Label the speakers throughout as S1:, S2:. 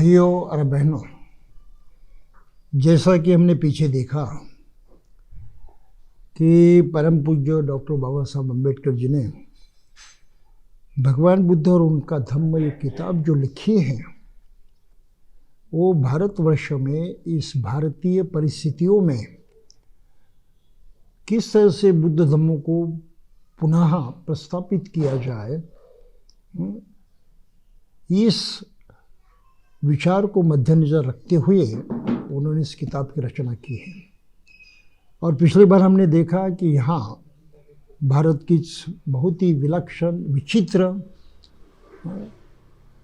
S1: भाइयों और बहनों, जैसा कि हमने पीछे देखा कि परम पूज्य डॉक्टर बाबा साहब अम्बेडकर जी ने भगवान बुद्ध और उनका धम्म ये किताब जो लिखी है वो भारतवर्ष में इस भारतीय परिस्थितियों में किस तरह से बुद्ध धम्मों को पुनः प्रस्थापित किया जाए, इस विचार को मद्देनजर रखते हुए उन्होंने इस किताब की रचना की है। और पिछली बार हमने देखा कि यहाँ भारत की बहुत ही विलक्षण, विचित्र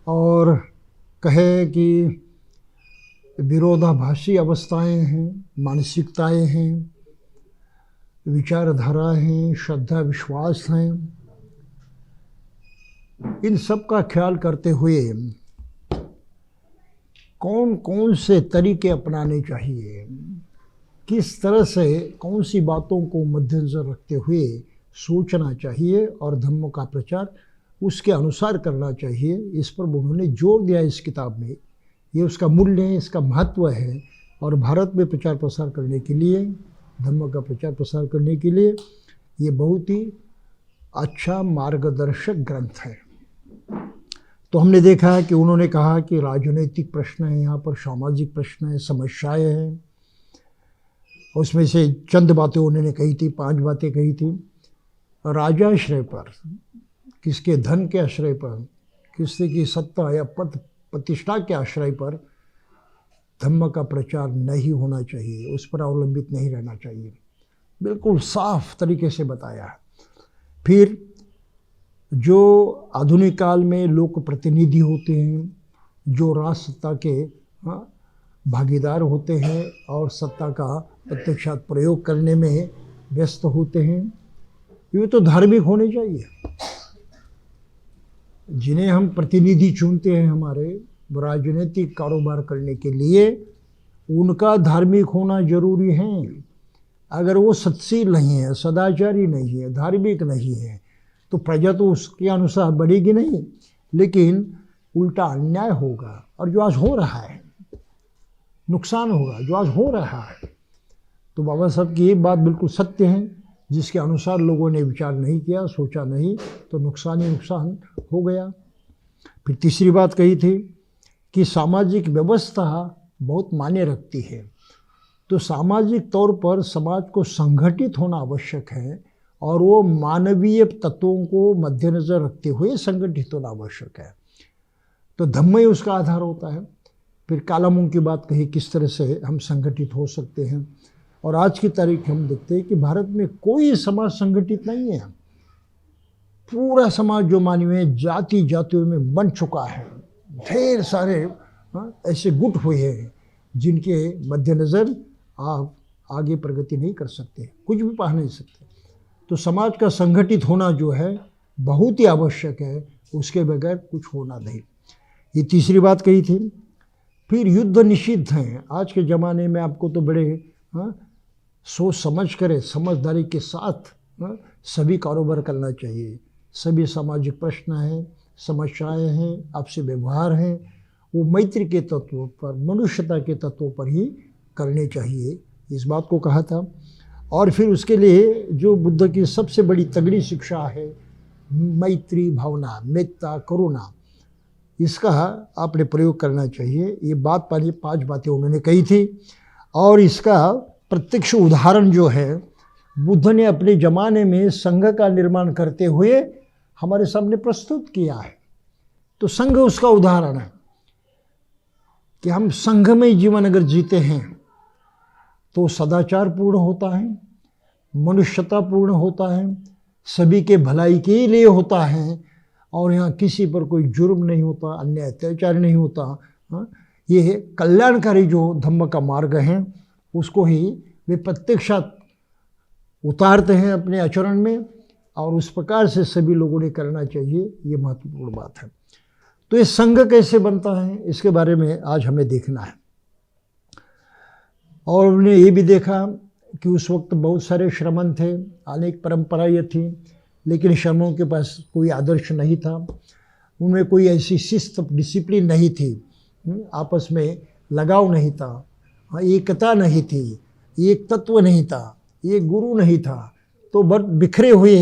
S1: और कहे कि विरोधाभासी अवस्थाएं हैं, मानसिकताएं हैं, विचारधारा हैं, श्रद्धा विश्वास हैं। इन सब का ख्याल करते हुए कौन कौन से तरीके अपनाने चाहिए, किस तरह से कौन सी बातों को मद्देनजर रखते हुए सोचना चाहिए और धम्म का प्रचार उसके अनुसार करना चाहिए, इस पर उन्होंने जोर दिया इस किताब में। ये उसका मूल्य है, इसका महत्व है। और भारत में प्रचार प्रसार करने के लिए, धम्म का प्रचार प्रसार करने के लिए ये बहुत ही अच्छा मार्गदर्शक ग्रंथ है। तो हमने देखा है कि उन्होंने कहा कि राजनीतिक प्रश्न है, यहाँ पर सामाजिक प्रश्न है, समस्याएं हैं। उसमें से चंद बातें उन्होंने कही थी, 5 बातें कही थी। राजाश्रय पर, किसके धन के आश्रय पर, किसी की सत्ता या पद प्रतिष्ठा के आश्रय पर धम्म का प्रचार नहीं होना चाहिए, उस पर अवलंबित नहीं रहना चाहिए। बिल्कुल साफ तरीके से बताया है। फिर जो आधुनिक काल में लोक प्रतिनिधि होते हैं, जो राज सत्ता के भागीदार होते हैं और सत्ता का प्रत्यक्षात प्रयोग करने में व्यस्त होते हैं, ये तो धार्मिक होने चाहिए। जिन्हें हम प्रतिनिधि चुनते हैं हमारे राजनीतिक कारोबार करने के लिए, उनका धार्मिक होना जरूरी है। अगर वो सत्शील नहीं है, सदाचारी नहीं है, धार्मिक नहीं है, तो प्रजा तो उसके अनुसार बढ़ेगी नहीं, लेकिन उल्टा अन्याय होगा। और जो आज हो रहा है, नुकसान होगा जो आज हो रहा है। तो बाबा साहब की ये बात बिल्कुल सत्य है, जिसके अनुसार लोगों ने विचार नहीं किया, सोचा नहीं, तो नुकसान ही नुकसान हो गया। फिर तीसरी बात कही थी कि सामाजिक व्यवस्था बहुत मायने रखती है। तो सामाजिक तौर पर समाज को संगठित होना आवश्यक है और वो मानवीय तत्वों को मद्देनजर रखते हुए संगठित होना आवश्यक है। तो धम्म ही उसका आधार होता है। फिर कालामुंह की बात कही, किस तरह से हम संगठित हो सकते हैं। और आज की तारीख हम देखते हैं कि भारत में कोई समाज संगठित नहीं है। पूरा समाज जो मानवीय जाति जातियों में बन चुका है। ढेर सारे ऐसे गुट हुए हैं जिनके मद्देनज़र आप आगे प्रगति नहीं कर सकते, कुछ भी पा नहीं सकते। तो समाज का संगठित होना जो है बहुत ही आवश्यक है, उसके बगैर कुछ होना नहीं। ये तीसरी बात कही थी। फिर युद्ध निषिद्ध हैं। आज के ज़माने में आपको तो बड़े सोच समझ कर, समझदारी के साथ सभी कारोबार करना चाहिए। सभी सामाजिक प्रश्न हैं, समस्याएं हैं, आपसे व्यवहार हैं, वो मैत्री के तत्वों पर, मनुष्यता के तत्वों पर ही करने चाहिए, इस बात को कहा था। और फिर उसके लिए जो बुद्ध की सबसे बड़ी तगड़ी शिक्षा है, मैत्री भावना, मेत्ता, करुणा, इसका आपने प्रयोग करना चाहिए। ये बात पहले 5 बातें उन्होंने कही थी। और इसका प्रत्यक्ष उदाहरण जो है, बुद्ध ने अपने ज़माने में संघ का निर्माण करते हुए हमारे सामने प्रस्तुत किया है। तो संघ उसका उदाहरण है कि हम संघ में जीवन अगर जीते हैं तो सदाचार पूर्ण होता है, मनुष्यता पूर्ण होता है, सभी के भलाई के लिए होता है, और यहाँ किसी पर कोई जुर्म नहीं होता, अन्याय अत्याचार नहीं होता। ये कल्याणकारी जो धम्म का मार्ग है उसको ही वे प्रत्यक्षात उतारते हैं अपने आचरण में, और उस प्रकार से सभी लोगों ने करना चाहिए। ये महत्वपूर्ण बात है। तो ये संघ कैसे बनता है, इसके बारे में आज हमें देखना है। और हमने ये भी देखा कि उस वक्त बहुत सारे श्रमण थे, अनेक परंपराएं थी, लेकिन श्रमणों के पास कोई आदर्श नहीं था, उनमें कोई ऐसी शिस्त डिसिप्लिन नहीं थी आपस में लगाव नहीं था, एकता नहीं थी, एक तत्व नहीं था, एक गुरु नहीं था, तो बस बिखरे हुए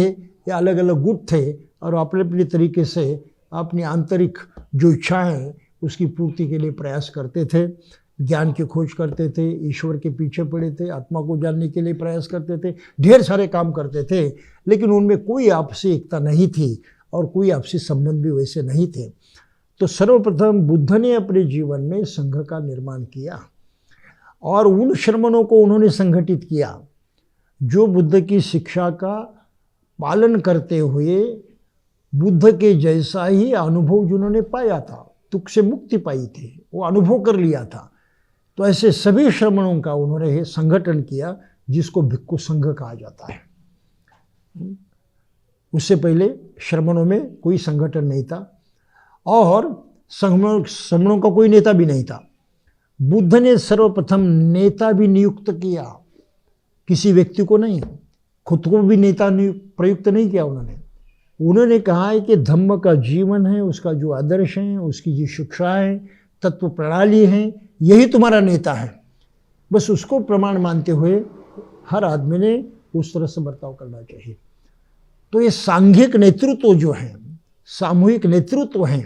S1: या अलग अलग गुट थे और अपने अपने तरीके से अपनी आंतरिक जो इच्छाएं उसकी पूर्ति के लिए प्रयास करते थे, ज्ञान की खोज करते थे, ईश्वर के पीछे पड़े थे, आत्मा को जानने के लिए प्रयास करते थे, ढेर सारे काम करते थे, लेकिन उनमें कोई आपसी एकता नहीं थी और कोई आपसी संबंध भी वैसे नहीं थे। तो सर्वप्रथम बुद्ध ने अपने जीवन में संघ का निर्माण किया और उन श्रमणों को उन्होंने संगठित किया जो बुद्ध की शिक्षा का पालन करते हुए बुद्ध के जैसा ही अनुभव जिन्होंने पाया था, दुख से मुक्ति पाई थी, वो अनुभव कर लिया था। तो ऐसे सभी श्रमणों का उन्होंने संगठन किया जिसको भिक्खु संघ कहा जाता है। उससे पहले श्रमणों में कोई संगठन नहीं था और श्रमणों का कोई नेता भी नहीं था। बुद्ध ने सर्वप्रथम नेता भी नियुक्त किया, किसी व्यक्ति को नहीं, खुद को भी नेता प्रयुक्त नहीं किया उन्होंने कहा है कि धम्म का जीवन है, उसका जो आदर्श है, उसकी जो शिक्षाएं, तत्व प्रणाली है, यही तुम्हारा नेता है। बस उसको प्रमाण मानते हुए हर आदमी ने उस तरह से बर्ताव करना चाहिए। तो ये सांघिक नेतृत्व जो है, सामूहिक नेतृत्व है,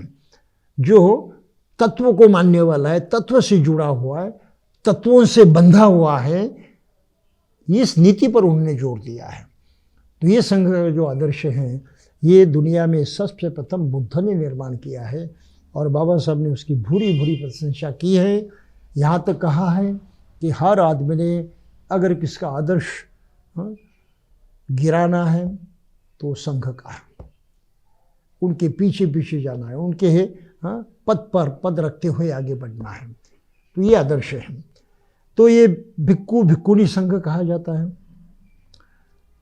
S1: जो तत्व को मानने वाला है, तत्व से जुड़ा हुआ है, तत्वों से बंधा हुआ है, इस नीति पर उन्होंने जोर दिया है। तो ये संघ का जो आदर्श है, ये दुनिया में सबसे प्रथम बुद्ध ने निर्माण किया है और बाबा साहब ने उसकी भूरी भूरी प्रशंसा की है। यहाँ तक कहा है कि हर आदमी ने अगर किसका आदर्श गिराना है तो संघ का है, उनके पीछे पीछे जाना है, उनके पद पर पद रखते हुए आगे बढ़ना है। तो ये आदर्श है। तो ये भिक्खु भिक्खुनी संघ कहा जाता है।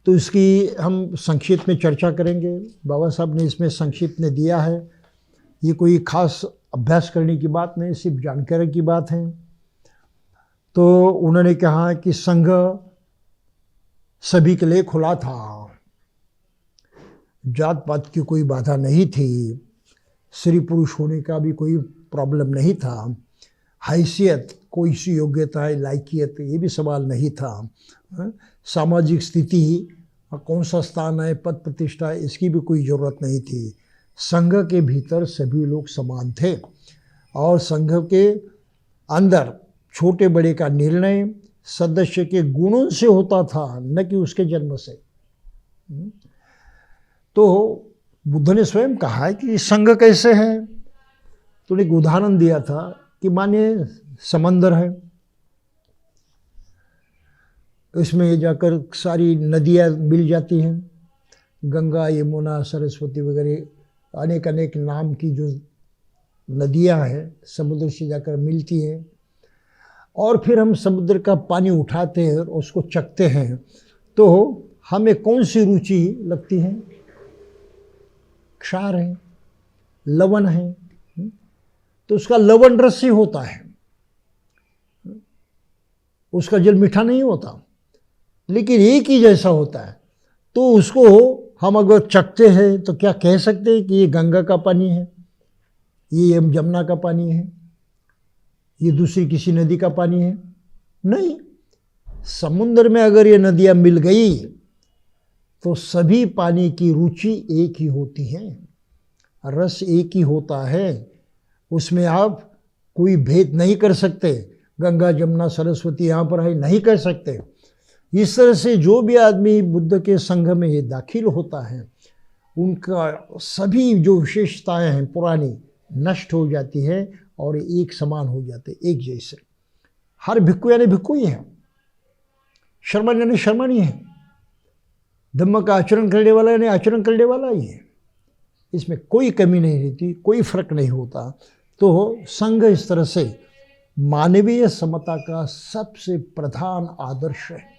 S1: तो इसकी हम संक्षिप्त में चर्चा करेंगे। बाबा साहब ने इसमें संक्षिप्त में दिया है, ये कोई खास अभ्यास करने की बात नहीं, सिर्फ जानकारी की बात है। तो उन्होंने कहा कि संघ सभी के लिए खुला था, जात पात की कोई बाधा नहीं थी, स्त्री पुरुष होने का भी कोई प्रॉब्लम नहीं था, हैसियत, कोई सी योग्यता है, लायकियत, ये भी सवाल नहीं था, सामाजिक स्थिति, कौन सा स्थान है, पद प्रतिष्ठा, इसकी भी कोई ज़रूरत नहीं थी। संघ के भीतर सभी लोग समान थे और संघ के अंदर छोटे बड़े का निर्णय सदस्य के गुणों से होता था, न कि उसके जन्म से। तो बुद्ध ने स्वयं कहा है कि संघ कैसे है, तो एक उदाहरण दिया था कि मानिए समंदर है, इसमें जाकर सारी नदियाँ मिल जाती हैं, गंगा, यमुना, सरस्वती वगैरह अनेक अनेक नाम की जो नदियाँ हैं समुद्र से जाकर मिलती हैं, और फिर हम समुद्र का पानी उठाते हैं और उसको चखते हैं, तो हमें कौन सी रुचि लगती है? क्षार है, लवण है, तो उसका लवण रस ही होता है, उसका जल मीठा नहीं होता, लेकिन एक ही जैसा होता है। तो उसको हम अगर चखते हैं तो क्या कह सकते हैं कि ये गंगा का पानी है, ये जमुना का पानी है, ये दूसरी किसी नदी का पानी है? नहीं। समुद्र में अगर ये नदियाँ मिल गई तो सभी पानी की रुचि एक ही होती है, रस एक ही होता है, उसमें आप कोई भेद नहीं कर सकते, गंगा जमुना सरस्वती यहाँ पर है नहीं कर सकते। इस तरह से जो भी आदमी बुद्ध के संघ में ये दाखिल होता है, उनका सभी जो विशेषताएं हैं पुरानी नष्ट हो जाती है और एक समान हो जाते, एक जैसे। हर भिक्खु यानी भिक्खु ही है, शर्मण यानी शर्मण ही है, धम्म का आचरण करने वाला यानी आचरण करने वाला ही है, इसमें कोई कमी नहीं रहती, कोई फर्क नहीं होता। तो संघ इस तरह से मानवीय समता का सबसे प्रधान आदर्श है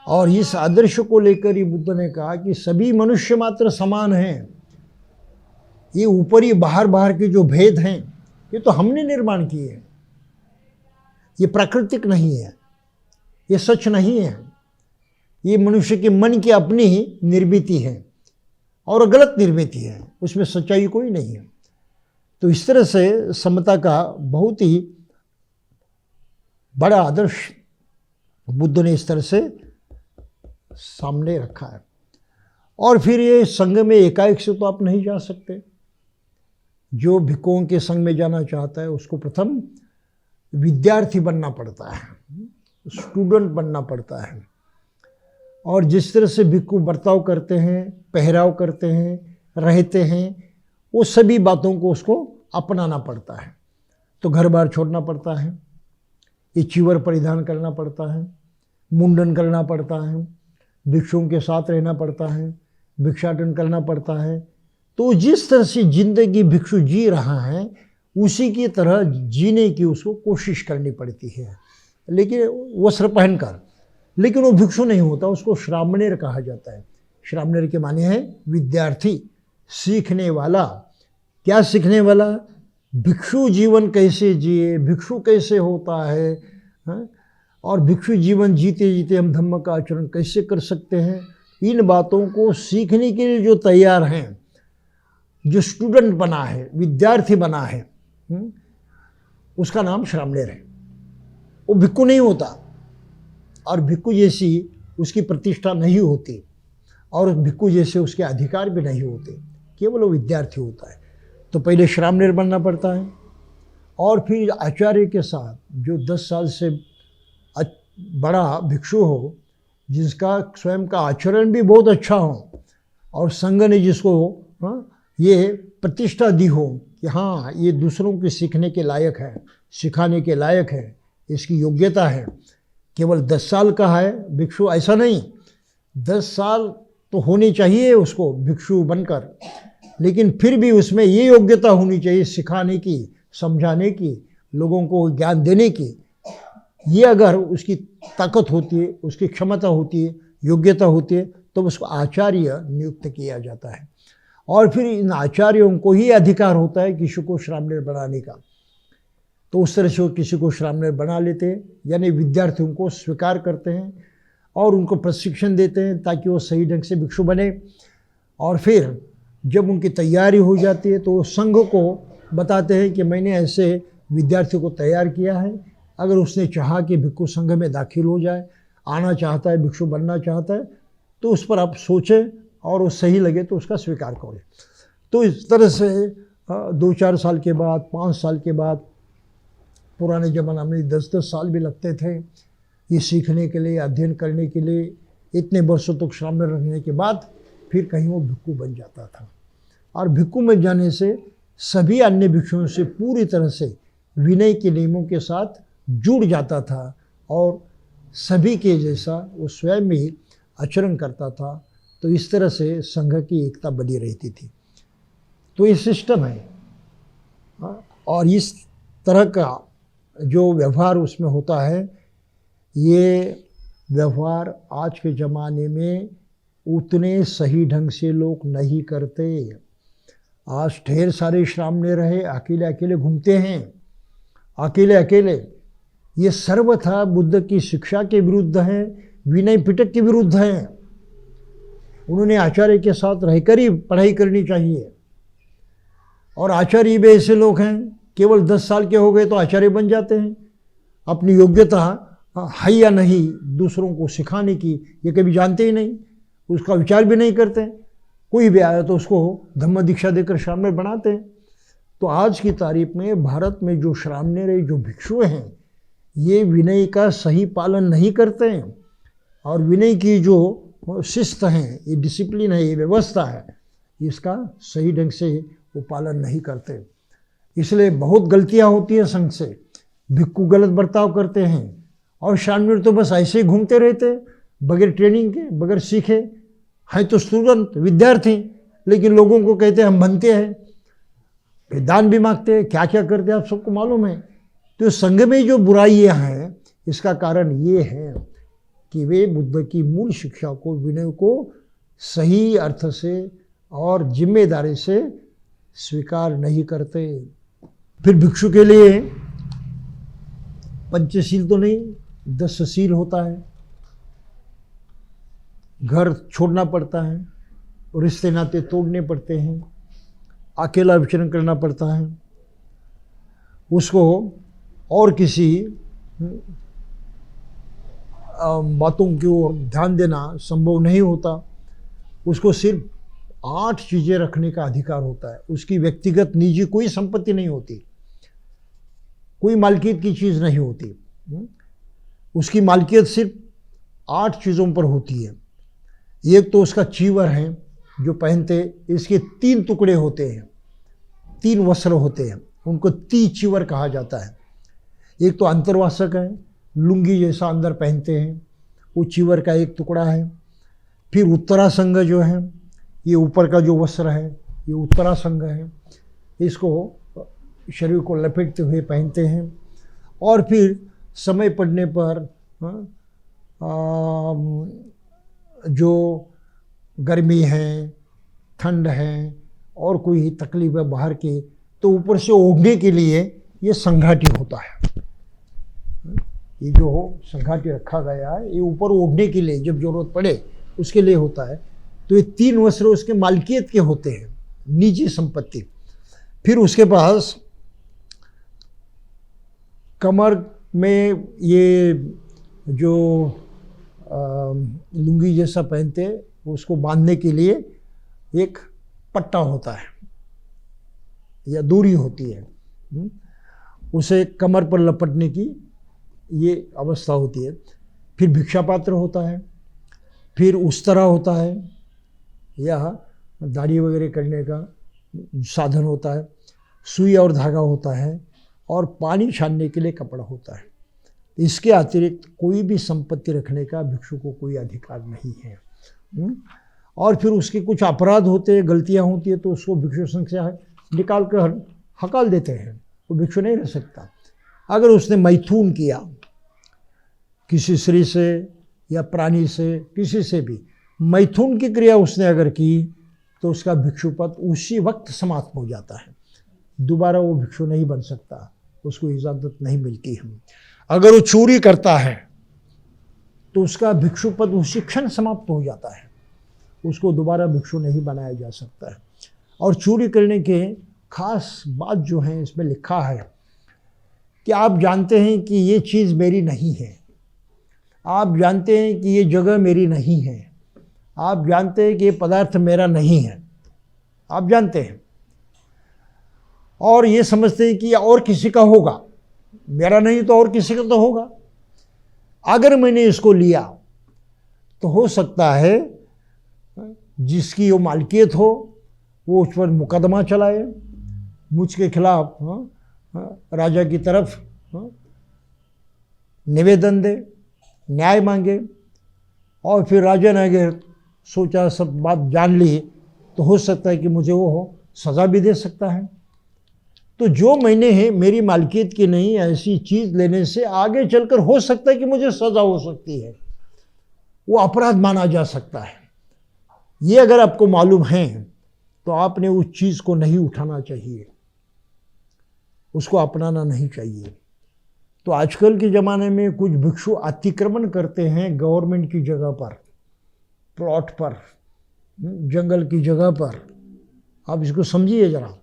S1: और इस आदर्श को लेकर ही बुद्ध ने कहा कि सभी मनुष्य मात्र समान हैं। ये ऊपरी बाहर बाहर के जो भेद हैं ये तो हमने निर्माण किए हैं, ये प्राकृतिक नहीं है, ये सच नहीं है, ये मनुष्य के मन की अपनी ही निर्मिति है और गलत निर्मिति है, उसमें सच्चाई कोई नहीं है। तो इस तरह से समता का बहुत ही बड़ा आदर्श बुद्ध ने इस तरह से सामने रखा है। और फिर ये संघ में एकाएक से तो आप नहीं जा सकते। जो भिक्षुओं के संघ में जाना चाहता है उसको प्रथम विद्यार्थी बनना पड़ता है, स्टूडेंट बनना पड़ता है। और जिस तरह से भिक्षु बर्ताव करते हैं, पहराव करते हैं, रहते हैं, वो सभी बातों को उसको अपनाना पड़ता है। तो घर बार छोड़ना पड़ता है, ये चीवर परिधान करना पड़ता है, मुंडन करना पड़ता है, भिक्षुओं के साथ रहना पड़ता है, भिक्षाटन करना पड़ता है। तो जिस तरह से जिंदगी भिक्षु जी रहा है उसी की तरह जीने की उसको कोशिश करनी पड़ती है, लेकिन वस्त्र पहनकर। लेकिन वो भिक्षु नहीं होता, उसको श्रामणेर कहा जाता है। श्रामणेर के माने है विद्यार्थी, सीखने वाला। क्या सीखने वाला? भिक्षु जीवन कैसे जिए, भिक्षु कैसे होता है, और भिक्षु जीवन जीते जीते हम धम्म का आचरण कैसे कर सकते हैं, इन बातों को सीखने के लिए जो तैयार हैं, जो स्टूडेंट बना है, विद्यार्थी बना है, उसका नाम श्रामणेर है। वो भिक्षु नहीं होता, और भिक्षु जैसी उसकी प्रतिष्ठा नहीं होती, और भिक्षु जैसे उसके अधिकार भी नहीं होते, केवल वो विद्यार्थी होता है। तो पहले श्रामणेर बनना पड़ता है, और फिर आचार्य के साथ जो 10 साल से बड़ा भिक्षु हो, जिसका स्वयं का आचरण भी बहुत अच्छा हो, और संघ ने जिसको ये प्रतिष्ठा दी हो कि हाँ ये दूसरों के सीखने के लायक है, सिखाने के लायक है, इसकी योग्यता है। केवल 10 साल का है भिक्षु, ऐसा नहीं, 10 साल तो होनी चाहिए उसको भिक्षु बनकर, लेकिन फिर भी उसमें ये योग्यता होनी चाहिए सिखाने की, समझाने की, लोगों को ज्ञान देने की। ये अगर उसकी ताकत होती है, उसकी क्षमता होती है, योग्यता होती है, तो उसको आचार्य नियुक्त किया जाता है। और फिर इन आचार्यों को ही अधिकार होता है किसी को श्रामणेर बनाने का। तो उस तरह से वो किसी को श्रामणेर बना लेते हैं, यानी विद्यार्थियों को स्वीकार करते हैं और उनको प्रशिक्षण देते हैं ताकि वो सही ढंग से भिक्षु बने। और फिर जब उनकी तैयारी हो जाती है तो वो संघ को बताते हैं कि मैंने ऐसे विद्यार्थी को तैयार किया है, अगर उसने चाहा कि भिक्षु संघ में दाखिल हो जाए, आना चाहता है, भिक्षु बनना चाहता है, तो उस पर आप सोचें और वो सही लगे तो उसका स्वीकार करें। तो इस तरह से 2-4 साल के बाद, 5 साल के बाद, पुराने ज़माना में 10-10 साल भी लगते थे ये सीखने के लिए, अध्ययन करने के लिए। इतने वर्षों तक श्रामणेर रहने के बाद फिर कहीं वो भिक्षु बन जाता था। और भिक्षु में जाने से सभी अन्य भिक्षुओं से पूरी तरह से विनय के नियमों के साथ जुड़ जाता था और सभी के जैसा वो स्वयं ही आचरण करता था। तो इस तरह से संघ की एकता बनी रहती थी। तो ये सिस्टम है, और इस तरह का जो व्यवहार उसमें होता है, ये व्यवहार आज के ज़माने में उतने सही ढंग से लोग नहीं करते। आज ढेर सारे श्रामणेर है, अकेले अकेले घूमते हैं, अकेले अकेले। ये सर्वथा बुद्ध की शिक्षा के विरुद्ध है, विनय पिटक के विरुद्ध है। उन्होंने आचार्य के साथ रहकर ही पढ़ाई करनी चाहिए। और आचार्य भी ऐसे लोग हैं, केवल 10 साल के हो गए तो आचार्य बन जाते हैं। अपनी योग्यता है या नहीं दूसरों को सिखाने की ये कभी जानते ही नहीं, उसका विचार भी नहीं करते। कोई भी आया तो उसको धम्म दीक्षा देकर श्रामणेर बनाते हैं। तो आज की तारीख में भारत में जो श्रामणेर, जो भिक्षु हैं, ये विनय का सही पालन नहीं करते हैं, और विनय की जो शिस्त है, ये डिसिप्लिन है, ये व्यवस्था है, इसका सही ढंग से वो पालन नहीं करते। इसलिए बहुत गलतियां होती हैं संघ से। भिक्षु गलत बर्ताव करते हैं, और श्रामणेर तो बस ऐसे ही घूमते रहते बगैर ट्रेनिंग के, बगैर सीखे। हैं तो स्टूडेंट, विद्यार्थी, लेकिन लोगों को कहते हैं हम बनते हैं, दान भी मांगते हैं, क्या क्या करते हैं आप सबको मालूम है। तो संघ में जो बुराइयां हैं, इसका कारण ये है कि वे बुद्ध की मूल शिक्षा को, विनय को सही अर्थ से और जिम्मेदारी से स्वीकार नहीं करते। फिर भिक्षु के लिए पंचशील तो नहीं, 10 शील होता है। घर छोड़ना पड़ता है, रिश्ते नाते तोड़ने पड़ते हैं, अकेला विचरण करना पड़ता है, उसको और किसी बातों की ओर ध्यान देना संभव नहीं होता। उसको सिर्फ 8 चीज़ें रखने का अधिकार होता है। उसकी व्यक्तिगत निजी कोई संपत्ति नहीं होती, कोई मालकियत की चीज़ नहीं होती। उसकी मालकियत सिर्फ 8 चीज़ों पर होती है। एक तो उसका चीवर है जो पहनते, इसके 3 टुकड़े होते हैं, 3 वस्त्र होते हैं, उनको चीवर कहा जाता है। एक तो अंतर्वासक है, लुंगी जैसा अंदर पहनते हैं, वो चीवर का एक टुकड़ा है। फिर उत्तरासंग जो है, ये ऊपर का जो वस्त्र है ये उत्तरासंग है, इसको शरीर को लपेटते हुए पहनते हैं। और फिर समय पड़ने पर जो गर्मी है, ठंड है और कोई तकलीफ है बाहर की, तो ऊपर से ओढ़ने के लिए ये संघाटी होता है। ये जो संघाटी रखा गया है ये ऊपर ओढ़ने के लिए, जब जरूरत पड़े उसके लिए होता है। तो ये 3 वस्त्र उसके मालकियत के होते हैं, निजी संपत्ति। फिर उसके पास कमर में ये जो लुंगी जैसा पहनते हैं उसको बांधने के लिए एक पट्टा होता है या दूरी होती है, उसे कमर पर लपटने की ये अवस्था होती है। फिर भिक्षा पात्र होता है, फिर उस्तरा होता है या दाढ़ी वगैरह करने का साधन होता है, सुई और धागा होता है और पानी छानने के लिए कपड़ा होता है। इसके अतिरिक्त कोई भी संपत्ति रखने का भिक्षु को कोई अधिकार नहीं है। और फिर उसके कुछ अपराध होते हैं, गलतियां होती है, तो उसको भिक्षु संघ से निकाल कर हकाल देते हैं, वो भिक्षु नहीं रह सकता। अगर उसने मैथुन किया किसी स्त्री से या प्राणी से, किसी से भी मैथुन की क्रिया उसने अगर की तो उसका भिक्षु पद उसी वक्त समाप्त हो जाता है, दोबारा वो भिक्षु नहीं बन सकता, उसको इजाज़त नहीं मिलती है। अगर वो चोरी करता है तो उसका भिक्षु पद उसी क्षण समाप्त हो जाता है, उसको दोबारा भिक्षु नहीं बनाया जा सकता है। और चोरी करने के खास बात जो है इसमें लिखा है कि आप जानते हैं कि ये चीज़ मेरी नहीं है, आप जानते हैं कि ये जगह मेरी नहीं है, आप जानते हैं कि ये पदार्थ मेरा नहीं है, आप जानते हैं और ये समझते हैं कि और किसी का होगा, मेरा नहीं तो और किसी का तो होगा। अगर मैंने इसको लिया तो हो सकता है जिसकी वो मालकियत हो वो उस पर मुकदमा चलाए, मुझके खिलाफ राजा की तरफ निवेदन दे, न्याय मांगे, और फिर राजा ने अगर सोचा, सब बात जान ली, तो हो सकता है कि मुझे वो सज़ा भी दे सकता है। तो जो मैंने है मेरी मालकियत की नहीं, ऐसी चीज़ लेने से आगे चलकर हो सकता है कि मुझे सज़ा हो सकती है, वो अपराध माना जा सकता है। ये अगर आपको मालूम है तो आपने उस चीज़ को नहीं उठाना चाहिए, उसको अपनाना नहीं चाहिए। तो आजकल के ज़माने में कुछ भिक्षु अतिक्रमण करते हैं गवर्नमेंट की जगह पर, प्लॉट पर, जंगल की जगह पर। आप इसको समझिए ज़रा।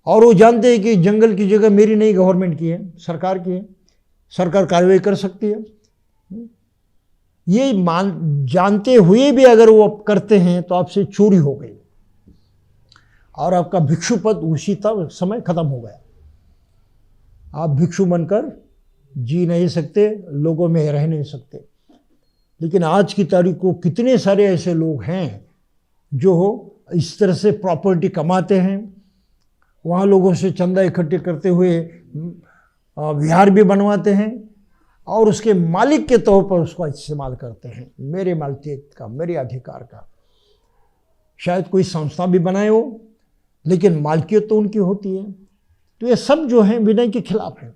S1: और वो जानते हैं कि जंगल की जगह मेरी नहीं, गवर्नमेंट की है, सरकार की है, सरकार कार्रवाई कर सकती है। ये जानते हुए भी अगर वो करते हैं तो आपसे चोरी हो गई और आपका भिक्षु पद उसी तक समय खत्म हो गया। आप भिक्षु बनकर जी नहीं सकते, लोगों में रह नहीं सकते। लेकिन आज की तारीख को कितने सारे ऐसे लोग हैं जो इस तरह से प्रॉपर्टी कमाते हैं, वहाँ लोगों से चंदा इकट्ठे करते हुए विहार भी बनवाते हैं और उसके मालिक के तौर पर उसका इस्तेमाल करते हैं, मेरे मालकियत का, मेरे अधिकार का। शायद कोई संस्था भी बनाए हो, लेकिन मालकियत तो उनकी होती है। तो ये सब जो है विनय के खिलाफ है।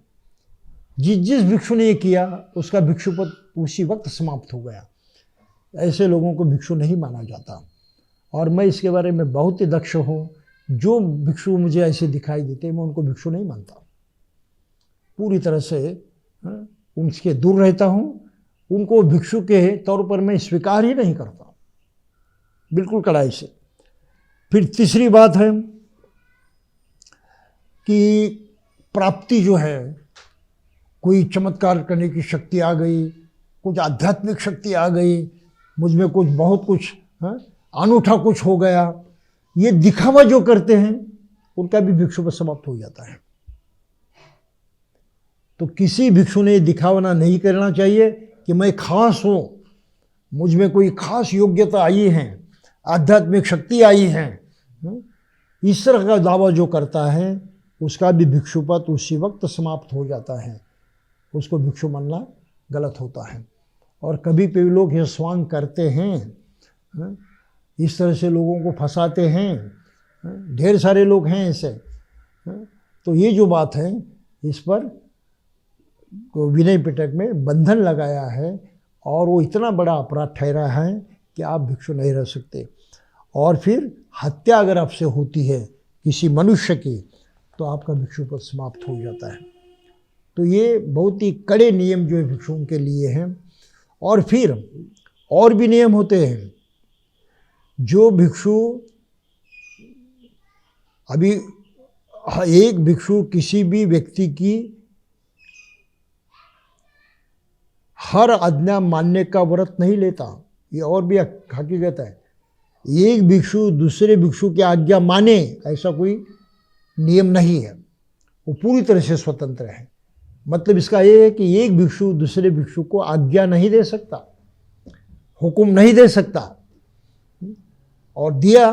S1: जिस भिक्षु ने ये किया उसका भिक्षु पद उसी वक्त समाप्त हो गया। ऐसे लोगों को भिक्षु नहीं माना जाता। और मैं इसके बारे में बहुत ही दक्ष हूँ। जो भिक्षु मुझे ऐसे दिखाई देते मैं उनको भिक्षु नहीं मानता, पूरी तरह से उनसे दूर रहता हूँ। उनको भिक्षु के तौर पर मैं स्वीकार ही नहीं करता, बिल्कुल कड़ाई से। फिर तीसरी बात है कि प्राप्ति जो है, कोई चमत्कार करने की शक्ति आ गई, कुछ आध्यात्मिक शक्ति आ गई, मुझ में कुछ बहुत कुछ अनूठा कुछ हो गया, ये दिखावा जो करते हैं उनका भी भिक्षुपद समाप्त हो जाता है। तो किसी भिक्षु ने दिखावा नहीं करना चाहिए कि मैं खास हूँ, मुझ में कोई खास योग्यता आई है, आध्यात्मिक शक्ति आई है। इस तरह का दावा जो करता है उसका भी भिक्षुपद उसी वक्त समाप्त हो जाता है, उसको भिक्षु मानना गलत होता है। और कभी कभी लोग ये स्वांग करते हैं, इस तरह से लोगों को फंसाते हैं, ढेर सारे लोग हैं ऐसे। तो ये जो बात है इस पर विनय पिटक में बंधन लगाया है और वो इतना बड़ा अपराध ठहरा है कि आप भिक्षु नहीं रह सकते। और फिर हत्या अगर आपसे होती है किसी मनुष्य की तो आपका भिक्षुपद समाप्त हो जाता है। तो ये बहुत ही कड़े नियम जो है भिक्षुओं के लिए हैं। और फिर और भी नियम होते हैं। जो भिक्षु, अभी एक भिक्षु किसी भी व्यक्ति की हर आज्ञा मानने का व्रत नहीं लेता, ये और भी हकीकत है। एक भिक्षु दूसरे भिक्षु की आज्ञा माने ऐसा कोई नियम नहीं है, वो पूरी तरह से स्वतंत्र है। मतलब इसका ये है कि एक भिक्षु दूसरे भिक्षु को आज्ञा नहीं दे सकता, हुक्म नहीं दे सकता, और दिया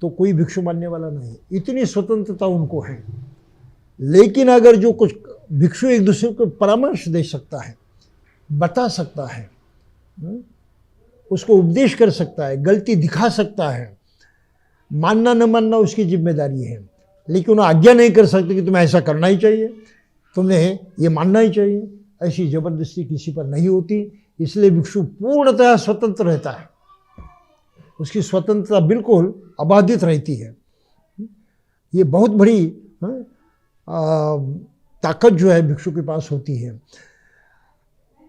S1: तो कोई भिक्षु मानने वाला नहीं, इतनी स्वतंत्रता उनको है। लेकिन अगर जो कुछ भिक्षु एक दूसरे को परामर्श दे सकता है, बता सकता है, उसको उपदेश कर सकता है, गलती दिखा सकता है, मानना न मानना उसकी जिम्मेदारी है, लेकिन वो आज्ञा नहीं कर सकते कि तुम्हें ऐसा करना ही चाहिए, तुमने ये मानना ही चाहिए, ऐसी जबरदस्ती किसी पर नहीं होती। इसलिए भिक्षु पूर्णतः स्वतंत्र रहता है, उसकी स्वतंत्रता बिल्कुल अबाधित रहती है। ये बहुत बड़ी ताकत जो है भिक्षु के पास होती है।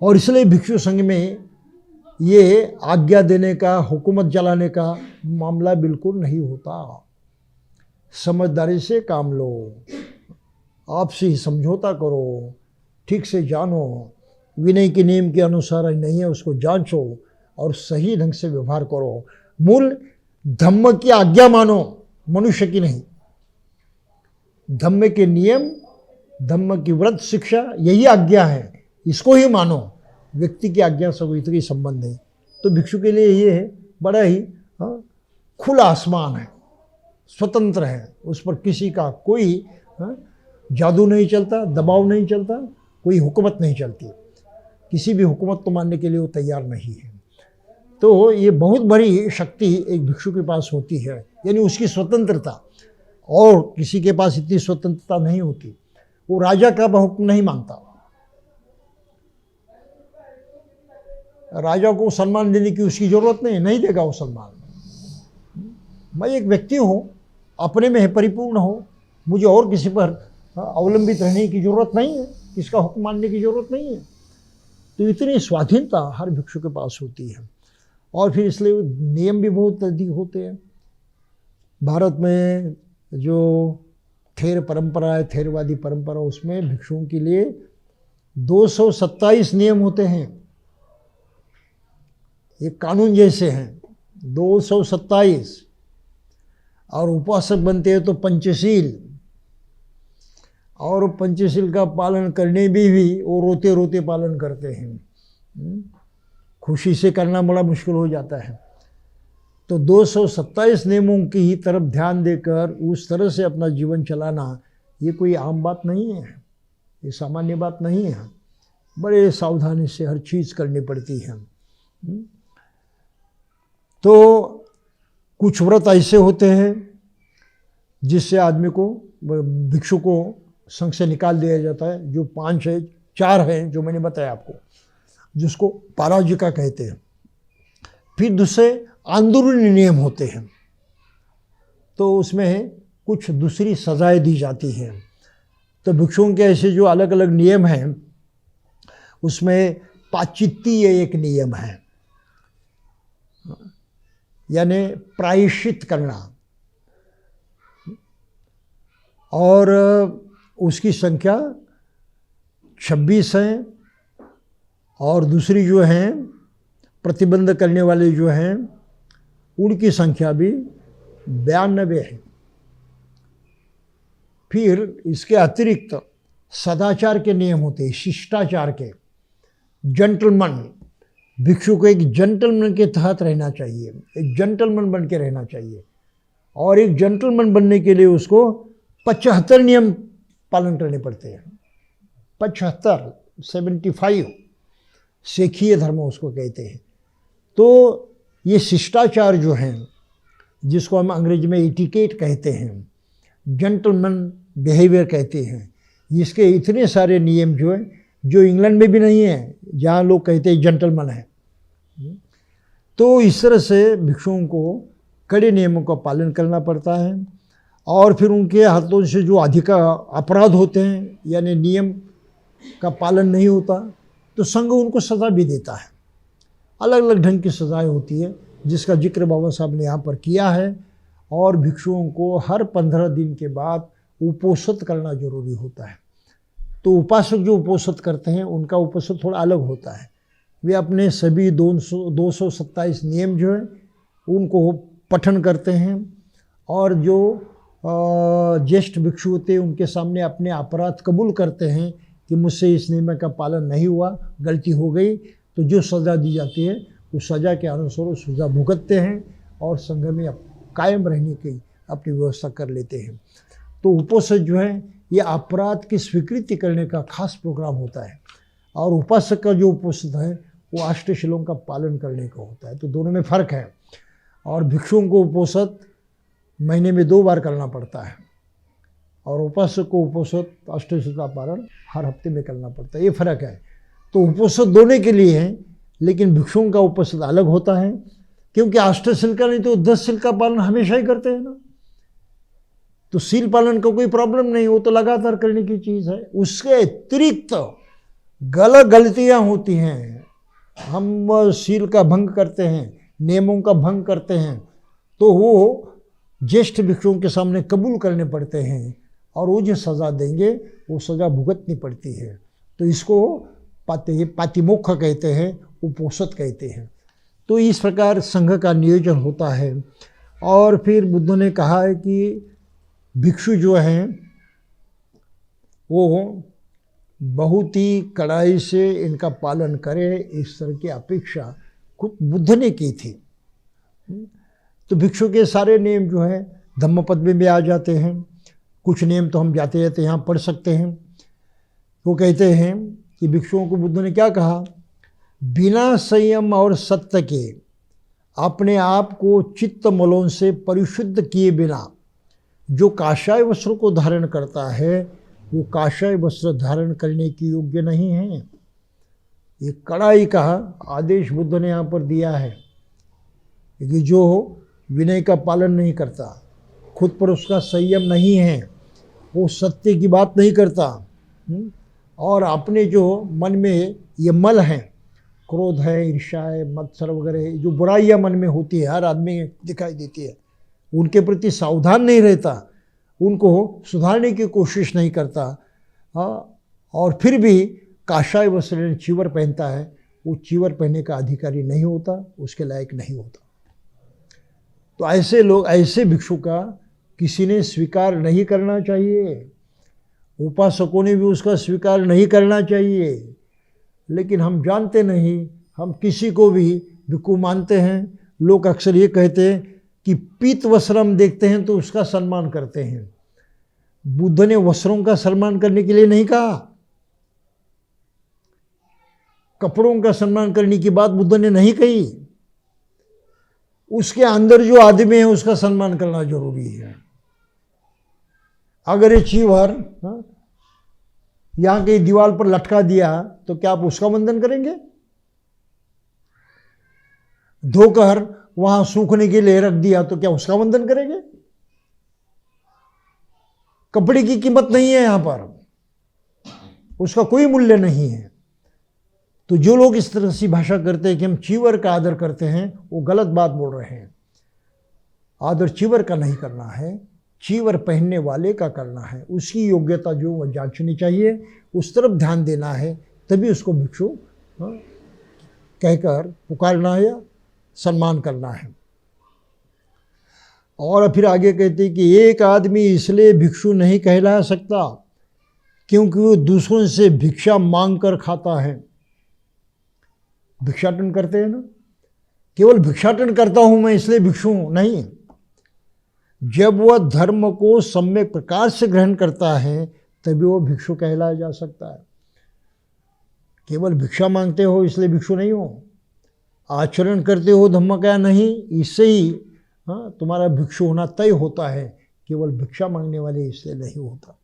S1: और इसलिए भिक्षु संघ में ये आज्ञा देने का, हुकूमत चलाने का मामला बिल्कुल नहीं होता। समझदारी से काम लो, आपसे ही समझौता करो, ठीक से जानो, विनय के नियम के अनुसार नहीं है उसको जांचो और सही ढंग से व्यवहार करो। मूल धम्म की आज्ञा मानो, मनुष्य की नहीं। धम्म के नियम, धम्म की व्रत शिक्षा, यही आज्ञा है, इसको ही मानो। व्यक्ति की आज्ञा से कोई इतनी संबंध नहीं। तो भिक्षु के लिए ये है, बड़ा ही खुला आसमान है, स्वतंत्र है, उस पर किसी का कोई जादू नहीं चलता, दबाव नहीं चलता, कोई हुकूमत नहीं चलती, किसी भी हुकूमत को मानने के लिए वो तैयार नहीं है। तो ये बहुत बड़ी शक्ति एक भिक्षु के पास होती है, यानी उसकी स्वतंत्रता। और किसी के पास इतनी स्वतंत्रता नहीं होती, वो राजा का हुक्म नहीं मानता। राजा को सम्मान देने की उसकी जरूरत नहीं देगा वो सम्मान। मैं एक व्यक्ति हूँ, अपने में परिपूर्ण हो, मुझे और किसी पर अवलंबित रहने की जरूरत नहीं है, किसका हुक्म मानने की जरूरत नहीं है। तो इतनी स्वाधीनता हर भिक्षु के पास होती है। और फिर इसलिए नियम भी बहुत अधिक होते हैं। भारत में जो थेर परंपरा है, थेरवादी परंपरा, उसमें भिक्षुओं के लिए 227 नियम होते हैं। ये कानून जैसे हैं, 227। और उपासक बनते हैं तो पंचशील, और पंचशील का पालन करने भी वो रोते रोते पालन करते हैं। खुशी से करना बड़ा मुश्किल हो जाता है। तो 227 नियमों की तरफ ध्यान देकर उस तरह से अपना जीवन चलाना, ये कोई आम बात नहीं है, ये सामान्य बात नहीं है। बड़े सावधानी से हर चीज़ करनी पड़ती है। तो कुछ व्रत ऐसे होते हैं जिससे आदमी को, भिक्षु को संघ से निकाल दिया जाता है, जो 5 है, 4 हैं जो मैंने बताया आपको, जिसको पराजिका कहते हैं। फिर दूसरे अंदरूनी नियम होते हैं, तो उसमें कुछ दूसरी सजाएं दी जाती हैं। तो भिक्षुओं के ऐसे जो अलग अलग नियम हैं, उसमें पाचित्ती एक नियम है, यानी प्रायश्चित करना। और उसकी संख्या 26 है, और दूसरी जो हैं प्रतिबंध करने वाले जो हैं उनकी संख्या भी 92 है। फिर इसके अतिरिक्त सदाचार के नियम होते हैं, शिष्टाचार के। जेंटलमैन, भिक्षु को एक जेंटलमैन के तहत रहना चाहिए, एक जेंटलमैन बन के रहना चाहिए। और एक जेंटलमैन बनने के लिए उसको 75 नियम पालन करने पड़ते हैं। 75 सेखीय धर्म उसको कहते हैं। तो ये शिष्टाचार जो हैं, जिसको हम अंग्रेजी में एटिकेट कहते हैं, जेंटलमैन बिहेवियर कहते हैं, इसके इतने सारे नियम जो है, जो इंग्लैंड में भी नहीं है, जहाँ लोग कहते हैं जेंटलमैन है। तो इस तरह से भिक्षुओं को कड़े नियमों का पालन करना पड़ता है। और फिर उनके हाथों से जो अधिक अपराध होते हैं, यानी नियम का पालन नहीं होता, तो संघ उनको सज़ा भी देता है। अलग अलग ढंग की सज़ाएं होती है, जिसका जिक्र बाबा साहब ने यहाँ पर किया है। और भिक्षुओं को हर 15 दिन के बाद उपोषित करना जरूरी होता है। तो उपासक जो उपोषित करते हैं, उनका उपोषित थोड़ा अलग होता है। वे अपने सभी 227 नियम जो है उनको पठन करते हैं, और जो ज्येष्ठ भिक्षु होते हैं उनके सामने अपने अपराध कबूल करते हैं कि मुझसे इस नियम का पालन नहीं हुआ, गलती हो गई। तो जो सज़ा दी जाती है उस सज़ा के अनुसार सज़ा भुगतते हैं और संघ में कायम रहने की अपनी व्यवस्था कर लेते हैं। तो उपोषित जो है ये अपराध की स्वीकृति करने का खास प्रोग्राम होता है। और उपासक का जो उपोषित है वो अष्टशिलों का पालन करने का होता है। तो दोनों में फ़र्क है। और भिक्षुओं को उपोषित महीने में 2 बार करना पड़ता है, और उपासक को उपोषित अष्टशिल का पालन हर हफ्ते में करना पड़ता है। ये फ़र्क है। तो उपोषित दोनों के लिए है, लेकिन भिक्षुओं का उपोषित अलग होता है, क्योंकि अष्टशिल का नहीं तो 10 शिल का पालन हमेशा ही करते हैं ना। तो सील पालन का कोई प्रॉब्लम नहीं, वो तो लगातार करने की चीज़ है। उसके अतिरिक्त गलतियाँ होती हैं, हम सील का भंग करते हैं, नियमों का भंग करते हैं, तो वो ज्येष्ठ भिक्षुओं के सामने कबूल करने पड़ते हैं, और वो जो सज़ा देंगे वो सज़ा भुगतनी पड़ती है। तो इसको पातिमोक्ष कहते हैं, उपोषित कहते हैं। तो इस प्रकार संघ का नियोजन होता है। और फिर बुद्ध ने कहा है कि भिक्षु जो हैं वो बहुत ही कड़ाई से इनका पालन करे, इस तरह की अपेक्षा खुद बुद्ध ने की थी। तो भिक्षु के सारे नियम जो हैं धम्मपद में भी आ जाते हैं। कुछ नियम तो हम जाते जाते यहाँ पढ़ सकते हैं। वो कहते हैं कि भिक्षुओं को बुद्ध ने क्या कहा, बिना संयम और सत्य के अपने आप को चित्त मलों से परिशुद्ध किए बिना जो काषाय वस्त्र को धारण करता है, वो काषाय वस्त्र धारण करने की योग्य नहीं है। ये कड़ाई का आदेश बुद्ध ने यहाँ पर दिया है कि जो विनय का पालन नहीं करता, खुद पर उसका संयम नहीं है, वो सत्य की बात नहीं करता, और अपने जो मन में ये मल हैं, क्रोध है, ईर्ष्या है, मत्सर वगैरह जो बुराइयाँ मन में होती है, हर आदमी दिखाई देती है, उनके प्रति सावधान नहीं रहता, उनको सुधारने की कोशिश नहीं करता, और फिर भी काषाय वस्त्र चीवर पहनता है, वो चीवर पहनने का अधिकारी नहीं होता, उसके लायक नहीं होता। तो ऐसे लोग, ऐसे भिक्षु का किसी ने स्वीकार नहीं करना चाहिए, उपासकों ने भी उसका स्वीकार नहीं करना चाहिए। लेकिन हम जानते नहीं, हम किसी को भी भिक्षु मानते हैं। लोग अक्सर ये कहते हैं कि पीत वस्त्र हम देखते हैं तो उसका सम्मान करते हैं। बुद्ध ने वस्त्रों का सम्मान करने के लिए नहीं कहा, कपड़ों का सम्मान करने की बात बुद्ध ने नहीं कही। उसके अंदर जो आदमी है उसका सम्मान करना जरूरी है। अगर ये चीवर यहाँ की दीवार पर लटका दिया तो क्या आप उसका वंदन करेंगे? धोकर वहां सूखने के लिए रख दिया तो क्या उसका वंदन करेंगे? कपड़े की कीमत नहीं है यहां पर, उसका कोई मूल्य नहीं है। तो जो लोग इस तरह से भाषा करते हैं कि हम चीवर का आदर करते हैं, वो गलत बात बोल रहे हैं। आदर चीवर का नहीं करना है, चीवर पहनने वाले का करना है, उसकी योग्यता जो वह जांचनी चाहिए, उस तरफ ध्यान देना है, तभी उसको भिक्षु कहकर पुकारना है या सम्मान करना है। और फिर आगे कहते हैं कि एक आदमी इसलिए भिक्षु नहीं कहला सकता क्योंकि वो दूसरों से भिक्षा मांग कर खाता है। भिक्षाटन करते हैं ना, केवल भिक्षाटन करता हूं मैं इसलिए भिक्षु हूं, नहीं। जब वह धर्म को सम्यक प्रकार से ग्रहण करता है तभी वो भिक्षु कहलाया जा सकता है। केवल भिक्षा मांगते हो इसलिए भिक्षु नहीं हो, आचरण करते हो धम्म का नहीं, इससे ही तुम्हारा भिक्षु होना तय होता है। केवल भिक्षा मांगने वाले इसलिए नहीं होता।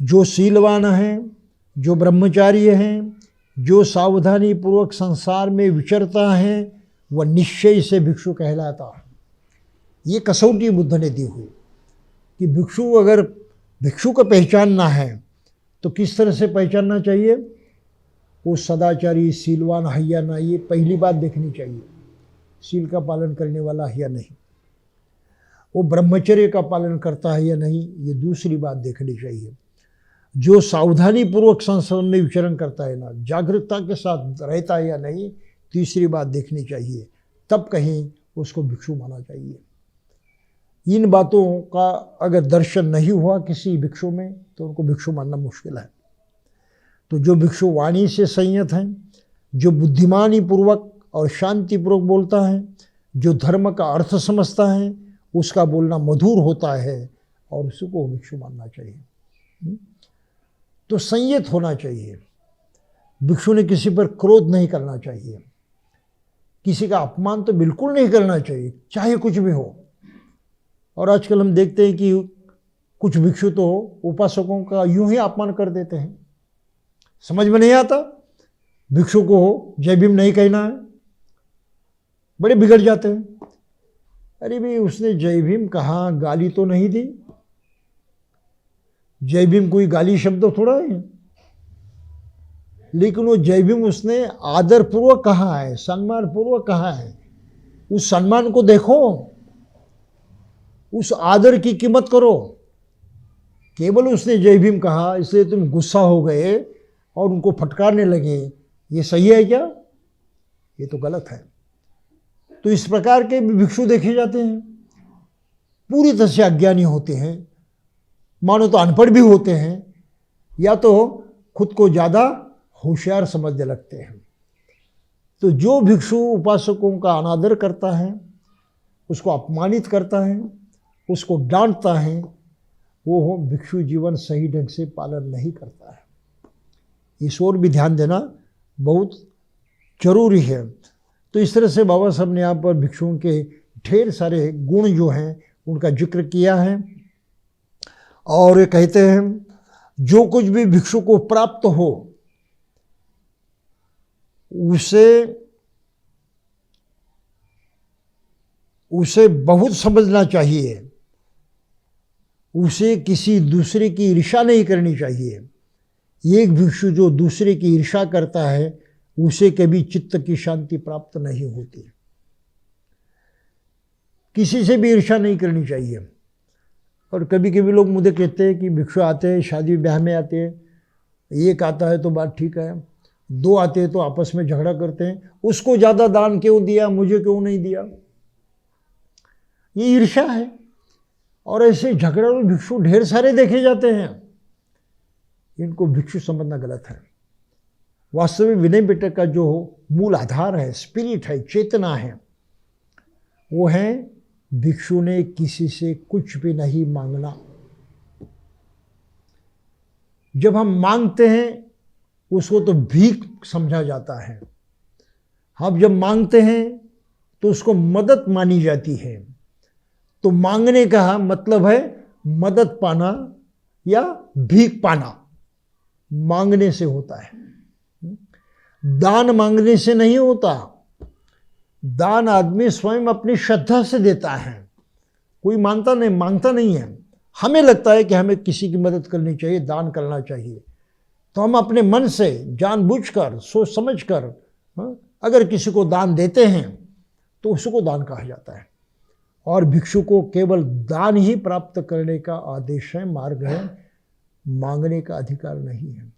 S1: जो शीलवान है, जो ब्रह्मचारी है, जो सावधानी पूर्वक संसार में विचरता है, वह निश्चय से भिक्षु कहलाता है। ये कसौटी बुद्ध ने दी हुई कि भिक्षु, अगर भिक्षु को पहचानना है तो किस तरह से पहचानना चाहिए? वो सदाचारी, शीलवान है या ना, ये पहली बात देखनी चाहिए। शील का पालन करने वाला है या नहीं, वो ब्रह्मचर्य का पालन करता है या नहीं, ये दूसरी बात देखनी चाहिए। जो सावधानी पूर्वक संसार में विचरण करता है ना, जागरूकता के साथ रहता है या नहीं, तीसरी बात देखनी चाहिए। तब कहीं उसको भिक्षु माना चाहिए। इन बातों का अगर दर्शन नहीं हुआ किसी भिक्षु में तो उनको भिक्षु मानना मुश्किल है। तो जो भिक्षु वाणी से संयत हैं, जो बुद्धिमानी पूर्वक और शांति पूर्वक बोलता है, जो धर्म का अर्थ समझता है, उसका बोलना मधुर होता है और उसको भिक्षु मानना चाहिए। तो संयत होना चाहिए। भिक्षु ने किसी पर क्रोध नहीं करना चाहिए, किसी का अपमान तो बिल्कुल नहीं करना चाहिए, चाहे कुछ भी हो। और आजकल हम देखते हैं कि कुछ भिक्षु तो उपासकों का यूं ही अपमान कर देते हैं। समझ में नहीं आता, भिक्षु को जय भीम नहीं कहना है, बड़े बिगड़ जाते हैं। अरे भाई, उसने जय भीम कहा, गाली तो नहीं दी। जय भीम कोई गाली शब्द थोड़ा है, लेकिन वो जय भीम उसने आदर पूर्वक कहा है, सम्मान पूर्वक कहा है। उस सम्मान को देखो, उस आदर की कीमत करो। केवल उसने जय भीम कहा इसलिए तुम गुस्सा हो गए और उनको फटकारने लगे, ये सही है क्या? ये तो गलत है। तो इस प्रकार के भी भिक्षु देखे जाते हैं, पूरी तरह से अज्ञानी होते हैं, मानो तो अनपढ़ भी होते हैं, या तो खुद को ज़्यादा होशियार समझने लगते हैं। तो जो भिक्षु उपासकों का अनादर करता है, उसको अपमानित करता है, उसको डांटता है, वो भिक्षु जीवन सही ढंग से पालन नहीं करता है। इस ओर भी ध्यान देना बहुत जरूरी है। तो इस तरह से बाबा साहब ने यहाँ पर भिक्षुओं के ढेर सारे गुण जो हैं उनका जिक्र किया है। और ये कहते हैं जो कुछ भी भिक्षु को प्राप्त हो उसे बहुत समझना चाहिए, उसे किसी दूसरे की ईर्ष्या नहीं करनी चाहिए। एक भिक्षु जो दूसरे की ईर्ष्या करता है उसे कभी चित्त की शांति प्राप्त नहीं होती। किसी से भी ईर्ष्या नहीं करनी चाहिए। और कभी कभी लोग मुझे कहते हैं कि भिक्षु आते हैं, शादी ब्याह में आते हैं, एक आता है तो बात ठीक है, दो आते हैं तो आपस में झगड़ा करते हैं, उसको ज़्यादा दान क्यों दिया, मुझे क्यों नहीं दिया। ये ईर्ष्या है। और ऐसे झगड़े भिक्षु ढेर सारे देखे जाते हैं। इनको भिक्षु समझना गलत है। वास्तव में विनय पिटक का जो मूल आधार है, स्पिरिट है, चेतना है, वो है भिक्षु ने किसी से कुछ भी नहीं मांगना। जब हम मांगते हैं उसको तो भीख समझा जाता है। हम जब मांगते हैं तो उसको मदद मानी जाती है। तो मांगने का मतलब है मदद पाना या भीख पाना, मांगने से होता है। दान मांगने से नहीं होता। दान आदमी स्वयं अपनी श्रद्धा से देता है। कोई मांगता नहीं है। हमें लगता है कि हमें किसी की मदद करनी चाहिए, दान करना चाहिए, तो हम अपने मन से जानबूझकर सोच समझकर अगर किसी को दान देते हैं तो उसको दान कहा जाता है। और भिक्षु को केवल दान ही प्राप्त करने का आदेश है, मार्ग है, मांगने का अधिकार नहीं है।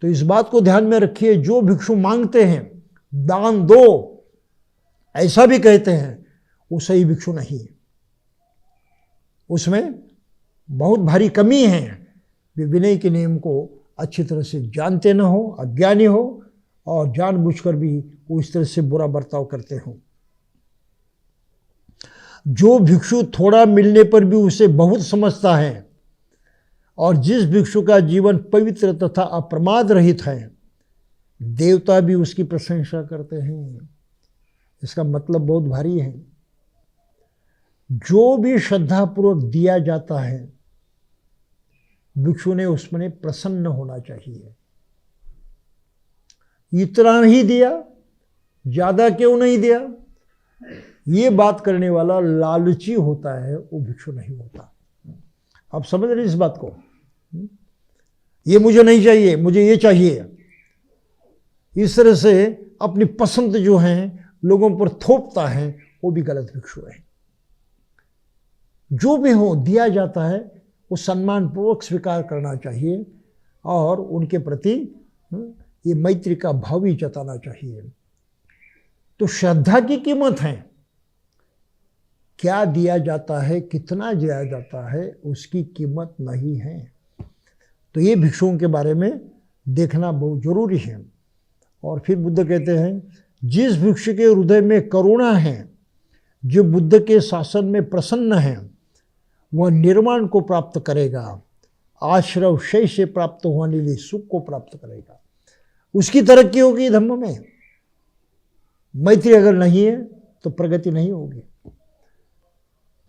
S1: तो इस बात को ध्यान में रखिए, जो भिक्षु मांगते हैं दान दो ऐसा भी कहते हैं, वो सही भिक्षु नहीं है, उसमें बहुत भारी कमी है। वे विनय के नियम को अच्छी तरह से जानते न हो, अज्ञानी हो और जानबूझकर भी वो इस तरह से बुरा बर्ताव करते हो। जो भिक्षु थोड़ा मिलने पर भी उसे बहुत समझता है और जिस भिक्षु का जीवन पवित्र तथा अप्रमाद रहित है, देवता भी उसकी प्रशंसा करते हैं। इसका मतलब बहुत भारी है। जो भी श्रद्धापूर्वक दिया जाता है, भिक्षु ने उसमें प्रसन्न होना चाहिए। इतना ही दिया, ज्यादा क्यों नहीं दिया, ये बात करने वाला लालची होता है, वो भिक्षु नहीं होता। आप समझ रहे इस बात को? ये मुझे नहीं चाहिए, मुझे ये चाहिए, इस तरह से अपनी पसंद जो है लोगों पर थोपता है, वो भी गलत भिक्षु है। जो भी हो दिया जाता है वो सम्मानपूर्वक स्वीकार करना चाहिए और उनके प्रति ये मैत्री का भाव भी जताना चाहिए। तो श्रद्धा की कीमत है, क्या दिया जाता है, कितना दिया जाता है, उसकी कीमत नहीं है। तो ये भिक्षुओं के बारे में देखना बहुत जरूरी है। और फिर बुद्ध कहते हैं, जिस भिक्षु के हृदय में करुणा है, जो बुद्ध के शासन में प्रसन्न है, वह निर्वाण को प्राप्त करेगा, आश्रव क्षय से प्राप्त होने वाले सुख को प्राप्त करेगा, उसकी तरक्की होगी धम्म में। मैत्री अगर नहीं है तो प्रगति नहीं होगी।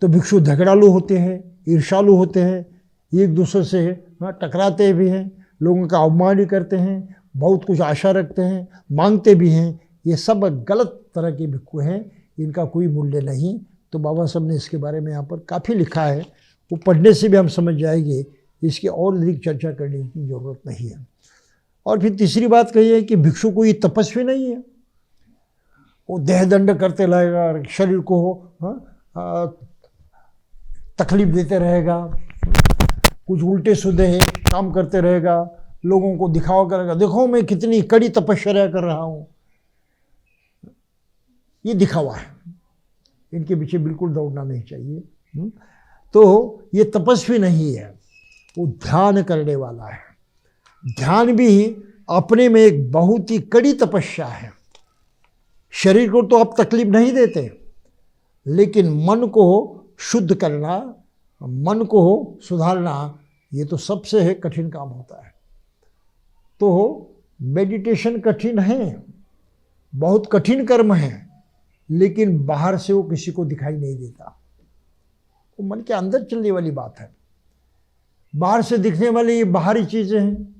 S1: तो भिक्षु झगड़ालू होते हैं, ईर्ष्यालु होते हैं, एक दूसरे से टकराते भी हैं, लोगों का अवमान भी करते हैं, बहुत कुछ आशा रखते हैं, मांगते भी हैं। ये सब गलत तरह के भिक्षु हैं, इनका कोई मूल्य नहीं। तो बाबा साहब ने इसके बारे में यहाँ पर काफ़ी लिखा है, वो पढ़ने से भी हम समझ जाएंगे, इसकी और अधिक चर्चा करने की जरूरत नहीं है। और फिर तीसरी बात कही है कि भिक्षु कोई तपस्वी नहीं है, वो देहदंड करते रहेगा, शरीर को तकलीफ देते रहेगा, कुछ उल्टे सीधे काम करते रहेगा, लोगों को दिखावा करेगा, देखो मैं कितनी कड़ी तपस्या कर रहा हूँ। ये दिखावा है, इनके पीछे बिल्कुल दौड़ना नहीं चाहिए। तो ये तपस्वी नहीं है, वो ध्यान करने वाला है। ध्यान भी अपने में एक बहुत ही कड़ी तपस्या है। शरीर को तो आप तकलीफ नहीं देते, लेकिन मन को शुद्ध करना, मन को सुधारना, ये तो सबसे कठिन काम होता है। तो मेडिटेशन कठिन है, बहुत कठिन कर्म है, लेकिन बाहर से वो किसी को दिखाई नहीं देता। वो मन के अंदर चलने वाली बात है। बाहर से दिखने वाली ये बाहरी चीजें हैं,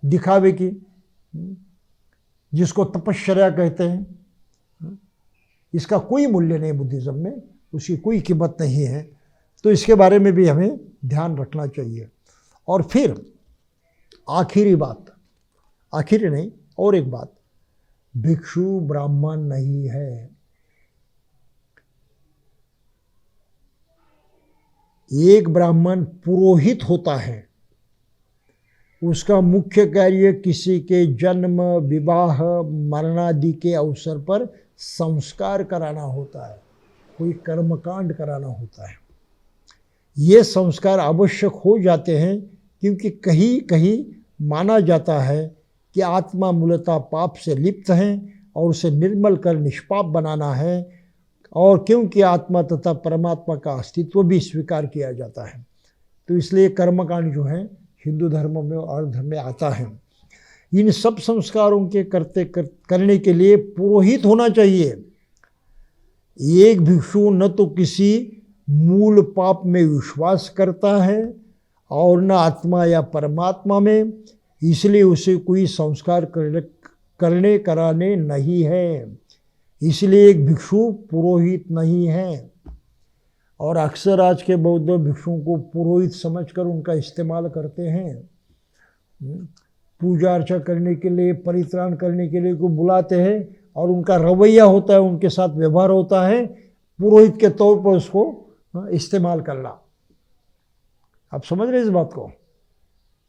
S1: दिखावे की, जिसको तपश्चर्या कहते हैं, इसका कोई मूल्य नहीं बुद्धिज्म में, उसकी कोई कीमत नहीं है। तो इसके बारे में भी हमें ध्यान रखना चाहिए। और फिर आखिरी बात, आखिरी नहीं और एक बात, भिक्षु ब्राह्मण नहीं है। एक ब्राह्मण पुरोहित होता है, उसका मुख्य कार्य किसी के जन्म, विवाह, मरणादि के अवसर पर संस्कार कराना होता है, कोई कर्मकांड कराना होता है। ये संस्कार आवश्यक हो जाते हैं क्योंकि कहीं कहीं माना जाता है कि आत्मा मूलतः पाप से लिप्त है और उसे निर्मल कर निष्पाप बनाना है, और क्योंकि आत्मा तथा परमात्मा का अस्तित्व भी स्वीकार किया जाता है। तो इसलिए कर्मकांड जो है हिंदू धर्म में और धर्म में आता है। इन सब संस्कारों के करने के लिए पुरोहित होना चाहिए। एक भिक्षु न तो किसी मूल पाप में विश्वास करता है और न आत्मा या परमात्मा में, इसलिए उसे कोई संस्कार करने कराने नहीं है। इसलिए एक भिक्षु पुरोहित नहीं है। और अक्सर आज के बौद्ध भिक्षुओं को पुरोहित समझकर उनका इस्तेमाल करते हैं। पूजा अर्चा करने के लिए, परित्राण करने के लिए को बुलाते हैं और उनका रवैया होता है, उनके साथ व्यवहार होता है, पुरोहित के तौर पर उसको इस्तेमाल करना। आप समझ रहे हैं इस बात को?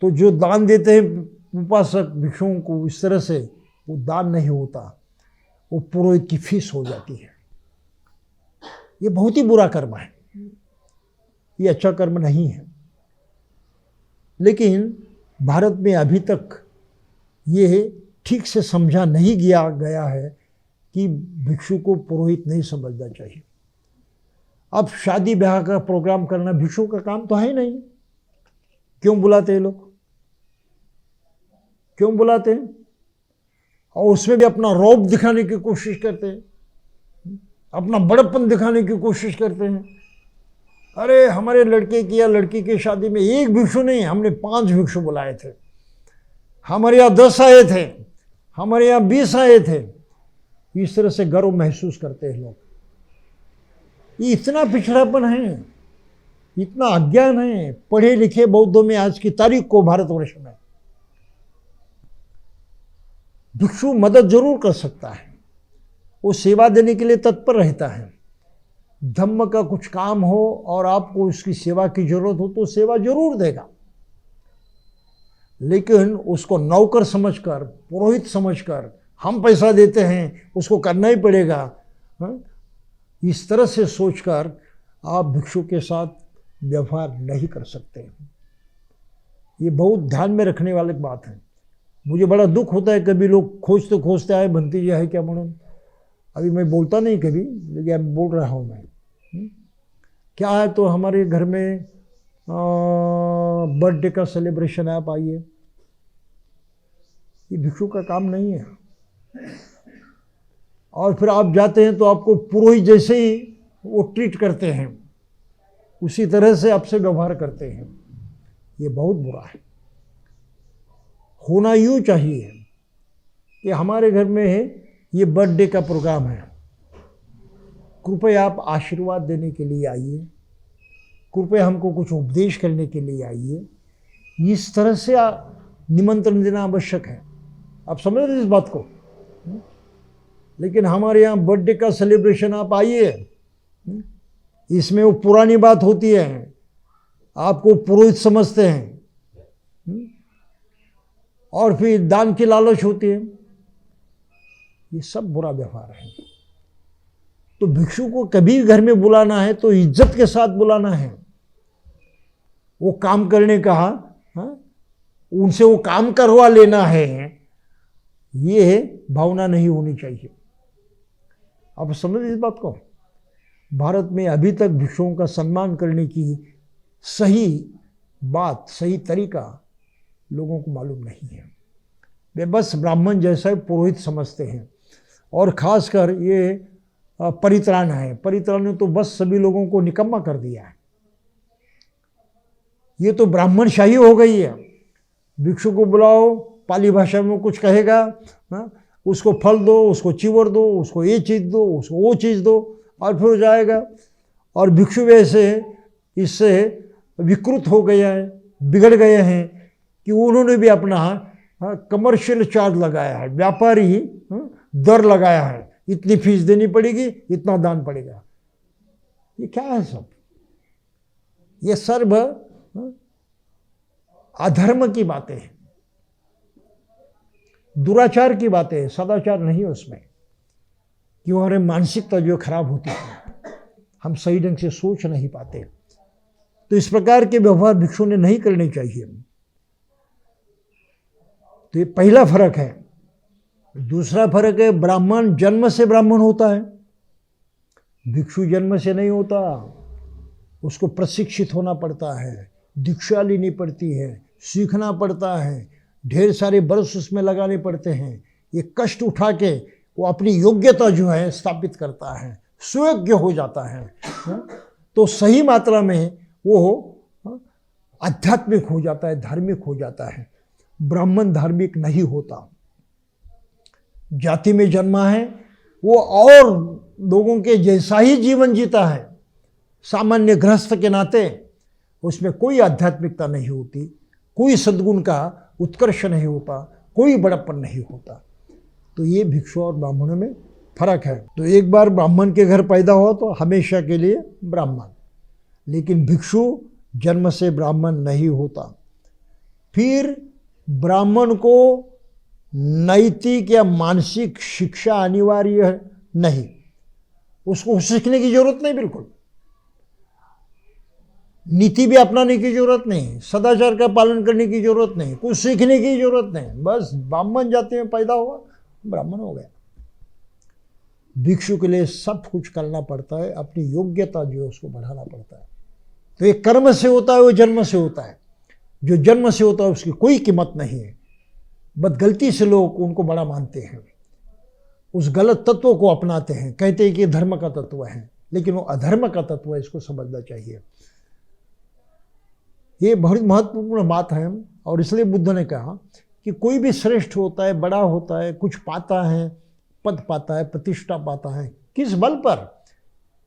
S1: तो जो दान देते हैं उपासक भिक्षुओं को इस तरह से, वो दान नहीं होता, वो पुरोहित की फीस हो जाती है। ये बहुत ही बुरा कर्म है, ये अच्छा कर्म नहीं है। लेकिन भारत में अभी तक ये ठीक से समझा नहीं गया है कि भिक्षु को पुरोहित नहीं समझना चाहिए। अब शादी ब्याह का प्रोग्राम करना भिक्षु का काम तो है नहीं। क्यों बुलाते हैं लोग? क्यों बुलाते हैं? और उसमें भी अपना रौब दिखाने की कोशिश करते हैं, अपना बड़प्पन दिखाने की कोशिश करते हैं। अरे हमारे लड़के की या लड़की की शादी में एक भिक्षु नहीं, हमने 5 भिक्षु बुलाए थे, हमारे यहाँ 10 आए थे, हमारे यहाँ 20 आए थे। इस तरह से गर्व महसूस करते हैं लोग। ये इतना पिछड़ापन है, इतना अज्ञान है पढ़े लिखे बौद्धों में आज की तारीख को भारतवर्ष में। भिक्षु मदद जरूर कर सकता है, वो सेवा देने के लिए तत्पर रहता है। धम्म का कुछ काम हो और आपको उसकी सेवा की जरूरत हो तो सेवा जरूर देगा, लेकिन उसको नौकर समझकर, पुरोहित समझकर, हम पैसा देते हैं उसको करना ही पड़ेगा, इस तरह से सोचकर आप भिक्षु के साथ व्यवहार नहीं कर सकते। ये बहुत ध्यान में रखने वाली बात है। मुझे बड़ा दुख होता है, कभी लोग खोजते आए बनती जी है क्या म्हणून। अभी मैं बोलता नहीं कभी, लेकिन बोल रहा हूँ मैं। क्या है तो हमारे घर में बर्थडे का सेलिब्रेशन है, आप आइए। ये भिक्षु का काम नहीं है। और फिर आप जाते हैं तो आपको पुरोहित जैसे ही वो ट्रीट करते हैं, उसी तरह से आपसे व्यवहार करते हैं। ये बहुत बुरा है। होना यूँ चाहिए कि हमारे घर में ये बर्थडे का प्रोग्राम है, कृपया आप आशीर्वाद देने के लिए आइए, कृपया हमको कुछ उपदेश करने के लिए आइए। इस तरह से निमंत्रण देना आवश्यक है। आप समझ रहे इस बात को? लेकिन हमारे यहाँ बर्थडे का सेलिब्रेशन आप आइए, इसमें वो पुरानी बात होती है, आपको पुरोहित समझते हैं और फिर दान की लालच होती है। ये सब बुरा व्यवहार है। तो भिक्षु को कभी घर में बुलाना है तो इज्जत के साथ बुलाना है। वो काम करने का, उनसे वो काम करवा लेना है, ये भावना नहीं होनी चाहिए। आप समझ इस बात को? भारत में अभी तक भिक्षुओं का सम्मान करने की सही बात, सही तरीका लोगों को मालूम नहीं है। वे बस ब्राह्मण जैसा पुरोहित समझते हैं। और खासकर ये परित्राण है, परित्राण ने तो बस सभी लोगों को निकम्मा कर दिया है। ये तो ब्राह्मणशाही हो गई है। भिक्षु को बुलाओ, पाली भाषा में कुछ कहेगा, उसको फल दो, उसको चिवर दो, उसको ये चीज़ दो, उसको वो चीज़ दो, और फिर हो जाएगा। और भिक्षु वैसे इससे विकृत हो गया है, बिगड़ गए हैं कि उन्होंने भी अपना कमर्शियल चार्ज लगाया है, व्यापारी दर लगाया है, इतनी फीस देनी पड़ेगी, इतना दान पड़ेगा। ये क्या है सब? ये सर्व अधर्म की बातें हैं, दुराचार की बातें हैं, सदाचार नहीं उसमें। क्यों? हमारे मानसिकता जो खराब होती है, हम सही ढंग से सोच नहीं पाते। तो इस प्रकार के व्यवहार भिक्षु ने नहीं करने चाहिए। तो ये पहला फर्क है। दूसरा फर्क है, ब्राह्मण जन्म से ब्राह्मण होता है, भिक्षु जन्म से नहीं होता। उसको प्रशिक्षित होना पड़ता है, दीक्षा लेनी पड़ती है, सीखना पड़ता है, ढेर सारे बरस उसमें लगाने पड़ते हैं। ये कष्ट उठा के वो अपनी योग्यता जो है स्थापित करता है, सुयोग्य हो जाता है। तो सही मात्रा में वो आध्यात्मिक हो जाता है, धार्मिक हो जाता है। ब्राह्मण धार्मिक नहीं होता। जाति में जन्मा है, वो और लोगों के जैसा ही जीवन जीता है, सामान्य गृहस्थ के नाते। उसमें कोई आध्यात्मिकता नहीं होती, कोई सद्गुण का उत्कर्ष नहीं होता, कोई बड़प्पन नहीं होता। तो ये भिक्षु और ब्राह्मणों में फर्क है। तो एक बार ब्राह्मण के घर पैदा हुआ तो हमेशा के लिए ब्राह्मण, लेकिन भिक्षु जन्म से ब्राह्मण नहीं होता। फिर ब्राह्मण को नैतिक या मानसिक शिक्षा अनिवार्य नहीं, उसको सीखने की जरूरत नहीं, बिल्कुल नीति भी अपनाने की जरूरत नहीं, सदाचार का पालन करने की जरूरत नहीं, कुछ सीखने की जरूरत नहीं, बस ब्राह्मण जाति में पैदा हुआ ब्राह्मण हो गया। भिक्षु के लिए सब कुछ करना पड़ता है, अपनी योग्यता जो है उसको बढ़ाना पड़ता है। तो ये कर्म से होता है, वो जन्म से होता है। जो जन्म से होता है उसकी कोई कीमत नहीं है, बस गलती से लोग उनको बड़ा मानते हैं, उस गलत तत्व को अपनाते हैं, कहते हैं कि धर्म का तत्व है, लेकिन वो अधर्म का तत्व है, इसको समझना चाहिए। ये बहुत महत्वपूर्ण बात है। और इसलिए बुद्ध ने कहा कि कोई भी श्रेष्ठ होता है, बड़ा होता है, कुछ पाता है, पद पाता है, प्रतिष्ठा पाता है, किस बल पर?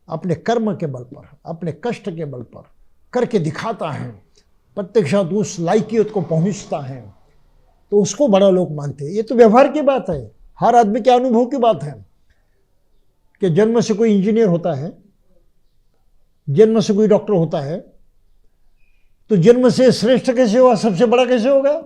S1: अपने कर्म के बल पर, अपने कष्ट के बल पर करके दिखाता है, प्रत्यक्षात उस लायकियत को पहुंचता है, तो उसको बड़ा लोग मानते हैं। ये तो व्यवहार की बात है, हर आदमी के अनुभव की बात है कि जन्म से कोई इंजीनियर होता है, जन्म से कोई डॉक्टर होता है, तो जन्म से श्रेष्ठ कैसे हुआ, सबसे बड़ा कैसे होगा?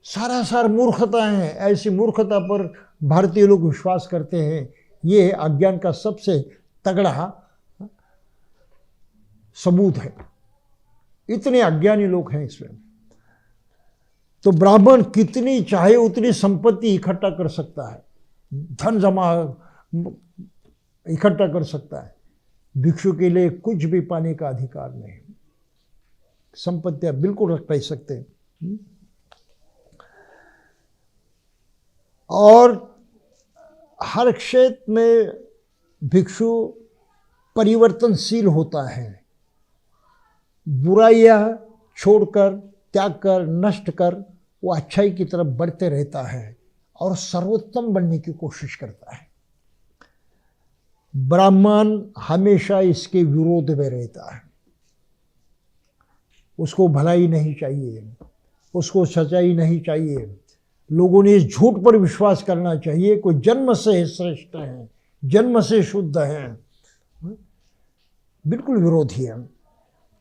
S1: सारा सार मूर्खता है। ऐसी मूर्खता पर भारतीय लोग विश्वास करते हैं। ये अज्ञान का सबसे तगड़ा सबूत है। इतने अज्ञानी लोग हैं इसमें। तो ब्राह्मण कितनी चाहे उतनी संपत्ति इकट्ठा कर सकता है, धन जमा इकट्ठा कर सकता है, भिक्षु के लिए कुछ भी पाने का अधिकार नहीं। संपत्तियां बिल्कुल रख नहीं सकते। और हर क्षेत्र में भिक्षु परिवर्तनशील होता है, बुराइयां छोड़कर, त्याग कर, नष्ट कर वो अच्छाई की तरफ बढ़ते रहता है और सर्वोत्तम बनने की कोशिश करता है। ब्राह्मण हमेशा इसके विरोध में रहता है। उसको भलाई नहीं चाहिए, उसको सच्चाई नहीं चाहिए, लोगों ने इस झूठ पर विश्वास करना चाहिए कोई जन्म से श्रेष्ठ है, जन्म से शुद्ध है, बिल्कुल विरोधी है।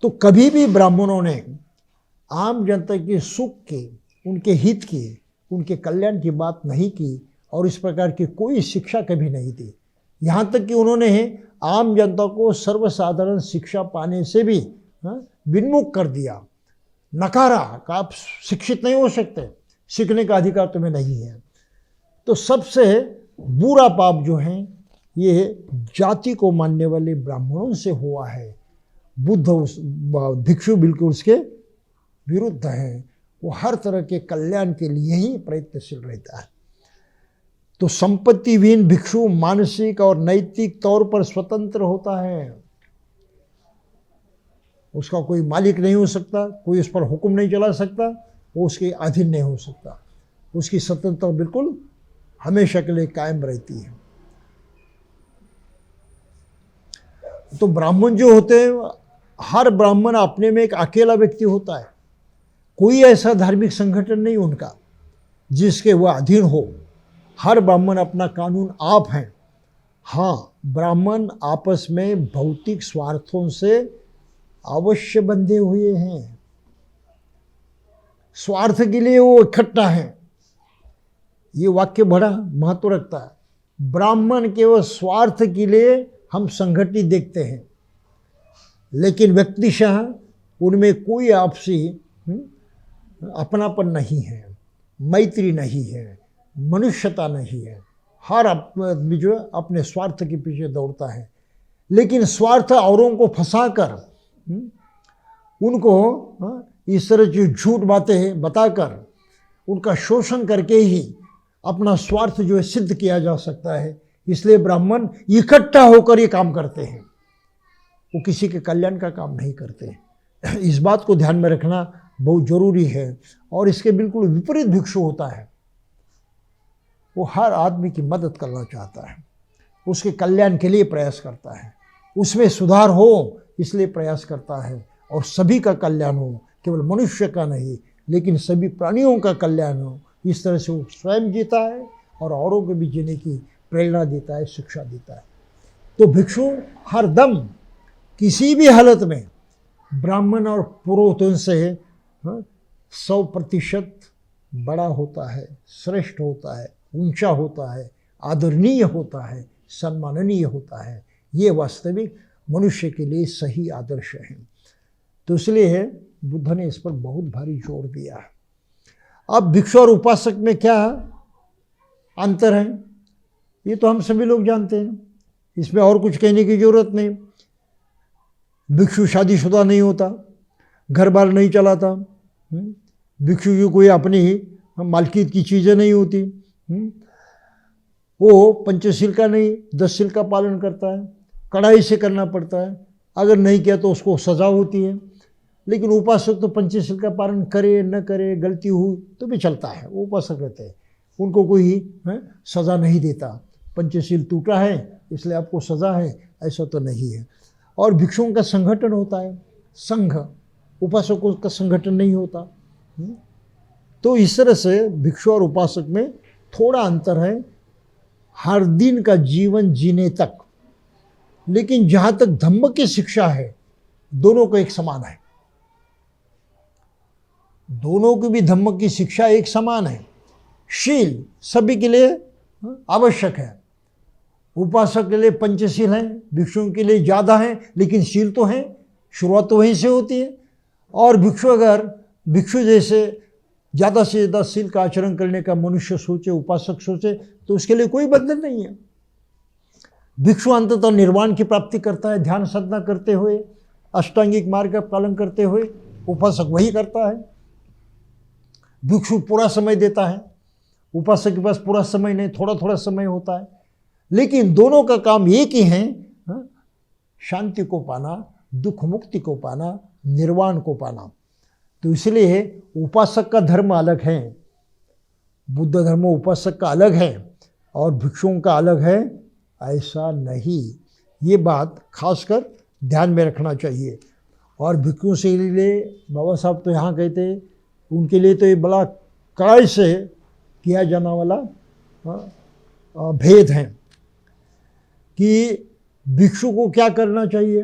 S1: तो कभी भी ब्राह्मणों ने आम जनता के सुख की, उनके हित की, उनके कल्याण की बात नहीं की और इस प्रकार की कोई शिक्षा कभी नहीं दी। यहाँ तक कि उन्होंने आम जनता को सर्वसाधारण शिक्षा पाने से भी विन्मुख कर दिया, नकारा कि आप शिक्षित नहीं हो सकते, सीखने का अधिकार तुम्हें नहीं है। तो सबसे बुरा पाप जो है ये जाति को मानने वाले ब्राह्मणों से हुआ है। बुद्ध भिक्षु बिल्कुल उसके विरुद्ध है। वो हर तरह के कल्याण के लिए ही प्रयत्नशील रहता है। तो संपत्तिहीन भिक्षु मानसिक और नैतिक तौर पर स्वतंत्र होता है। उसका कोई मालिक नहीं हो सकता, कोई उस पर हुक्म नहीं चला सकता, वो उसके अधीन नहीं हो सकता। उसकी स्वतंत्रता बिल्कुल हमेशा के लिए कायम रहती है। तो ब्राह्मण जो होते हैं, हर ब्राह्मण अपने में एक अकेला व्यक्ति होता है। कोई ऐसा धार्मिक संगठन नहीं उनका जिसके वह अधीन हो। हर ब्राह्मण अपना कानून आप हैं। हाँ, ब्राह्मण आपस में भौतिक स्वार्थों से अवश्य बंधे हुए हैं। स्वार्थ के लिए वो इकट्ठा है। ये वाक्य बड़ा महत्व रखता है। ब्राह्मण केवल स्वार्थ के लिए हम संगठित देखते हैं, लेकिन व्यक्तिशः उनमें कोई आपसी अपनापन नहीं है, मैत्री नहीं है, मनुष्यता नहीं है। हर आदमी जो है अपने स्वार्थ के पीछे दौड़ता है। लेकिन स्वार्थ औरों को फंसाकर, उनको इस तरह की झूठ बातें बताकर, उनका शोषण करके ही अपना स्वार्थ जो है सिद्ध किया जा सकता है। इसलिए ब्राह्मण इकट्ठा होकर ये काम करते हैं, वो किसी के कल्याण का काम नहीं करते। इस बात को ध्यान में रखना बहुत जरूरी है। और इसके बिल्कुल विपरीत भिक्षु होता है। वो हर आदमी की मदद करना चाहता है, उसके कल्याण के लिए प्रयास करता है, उसमें सुधार हो इसलिए प्रयास करता है, और सभी का कल्याण हो, केवल मनुष्य का नहीं लेकिन सभी प्राणियों का कल्याण हो, इस तरह से वो स्वयं जीता है और औरों को भी जीने की प्रेरणा देता है, शिक्षा देता है। तो भिक्षु हरदम किसी भी हालत में ब्राह्मण और पुरोहितों से 100% बड़ा होता है, श्रेष्ठ होता है, ऊंचा होता है, आदरणीय होता है, सम्माननीय होता है। ये वास्तविक मनुष्य के लिए सही आदर्श है। तो इसलिए बुद्ध ने इस पर बहुत भारी जोर दिया है। अब भिक्षु और उपासक में क्या अंतर है, ये तो हम सभी लोग जानते हैं, इसमें और कुछ कहने की जरूरत नहीं। भिक्षु शादीशुदा नहीं होता, घर बार नहीं चलाता, भिक्षु की कोई अपनी मालकियत की चीज़ें नहीं होती, वो पंचशील का नहीं 10 शील का पालन करता है, कड़ाई से करना पड़ता है, अगर नहीं किया तो उसको सज़ा होती है। लेकिन उपासक तो पंचशील का पालन करे न करे, गलती हुई तो भी चलता है, वो उपासक रहते हैं, उनको कोई सज़ा नहीं देता। पंचशील टूटा है इसलिए आपको सज़ा है, ऐसा तो नहीं है। और भिक्षुओं का संगठन होता है, संघ, उपासकों का संगठन नहीं होता। तो इस तरह से भिक्षु और उपासक में थोड़ा अंतर है हर दिन का जीवन जीने तक। लेकिन जहाँ तक धम्म की शिक्षा है, दोनों को एक समान है, दोनों की भी धम्म की शिक्षा एक समान है। शील सभी के लिए आवश्यक है, उपासक के लिए पंचशील है, भिक्षुओं के लिए ज़्यादा है, लेकिन शील तो है, शुरुआत तो वहीं से होती है। और भिक्षु अगर भिक्षु जैसे ज़्यादा से ज़्यादा शील का आचरण करने का मनुष्य सोचे, उपासक सोचे, तो उसके लिए कोई बंधन नहीं है। भिक्षु अंततः निर्वाण की प्राप्ति करता है ध्यान साधना करते हुए, अष्टांगिक मार्ग का पालन करते हुए, उपासक वही करता है। भिक्षु पूरा समय देता है, उपासक के पास पूरा समय नहीं, थोड़ा थोड़ा समय होता है, लेकिन दोनों का काम एक ही है, शांति को पाना, दुख मुक्ति को पाना, निर्वाण को पाना। तो इसलिए उपासक का धर्म अलग है, बुद्ध धर्म उपासक का अलग है और भिक्षुओं का अलग है, ऐसा नहीं। ये बात खासकर ध्यान में रखना चाहिए। और भिक्षुओं से लिए बाबा साहब तो यहाँ कहते, उनके लिए तो ये बड़ा कड़ाई से किया जाने वाला भेद है कि भिक्षु को क्या करना चाहिए।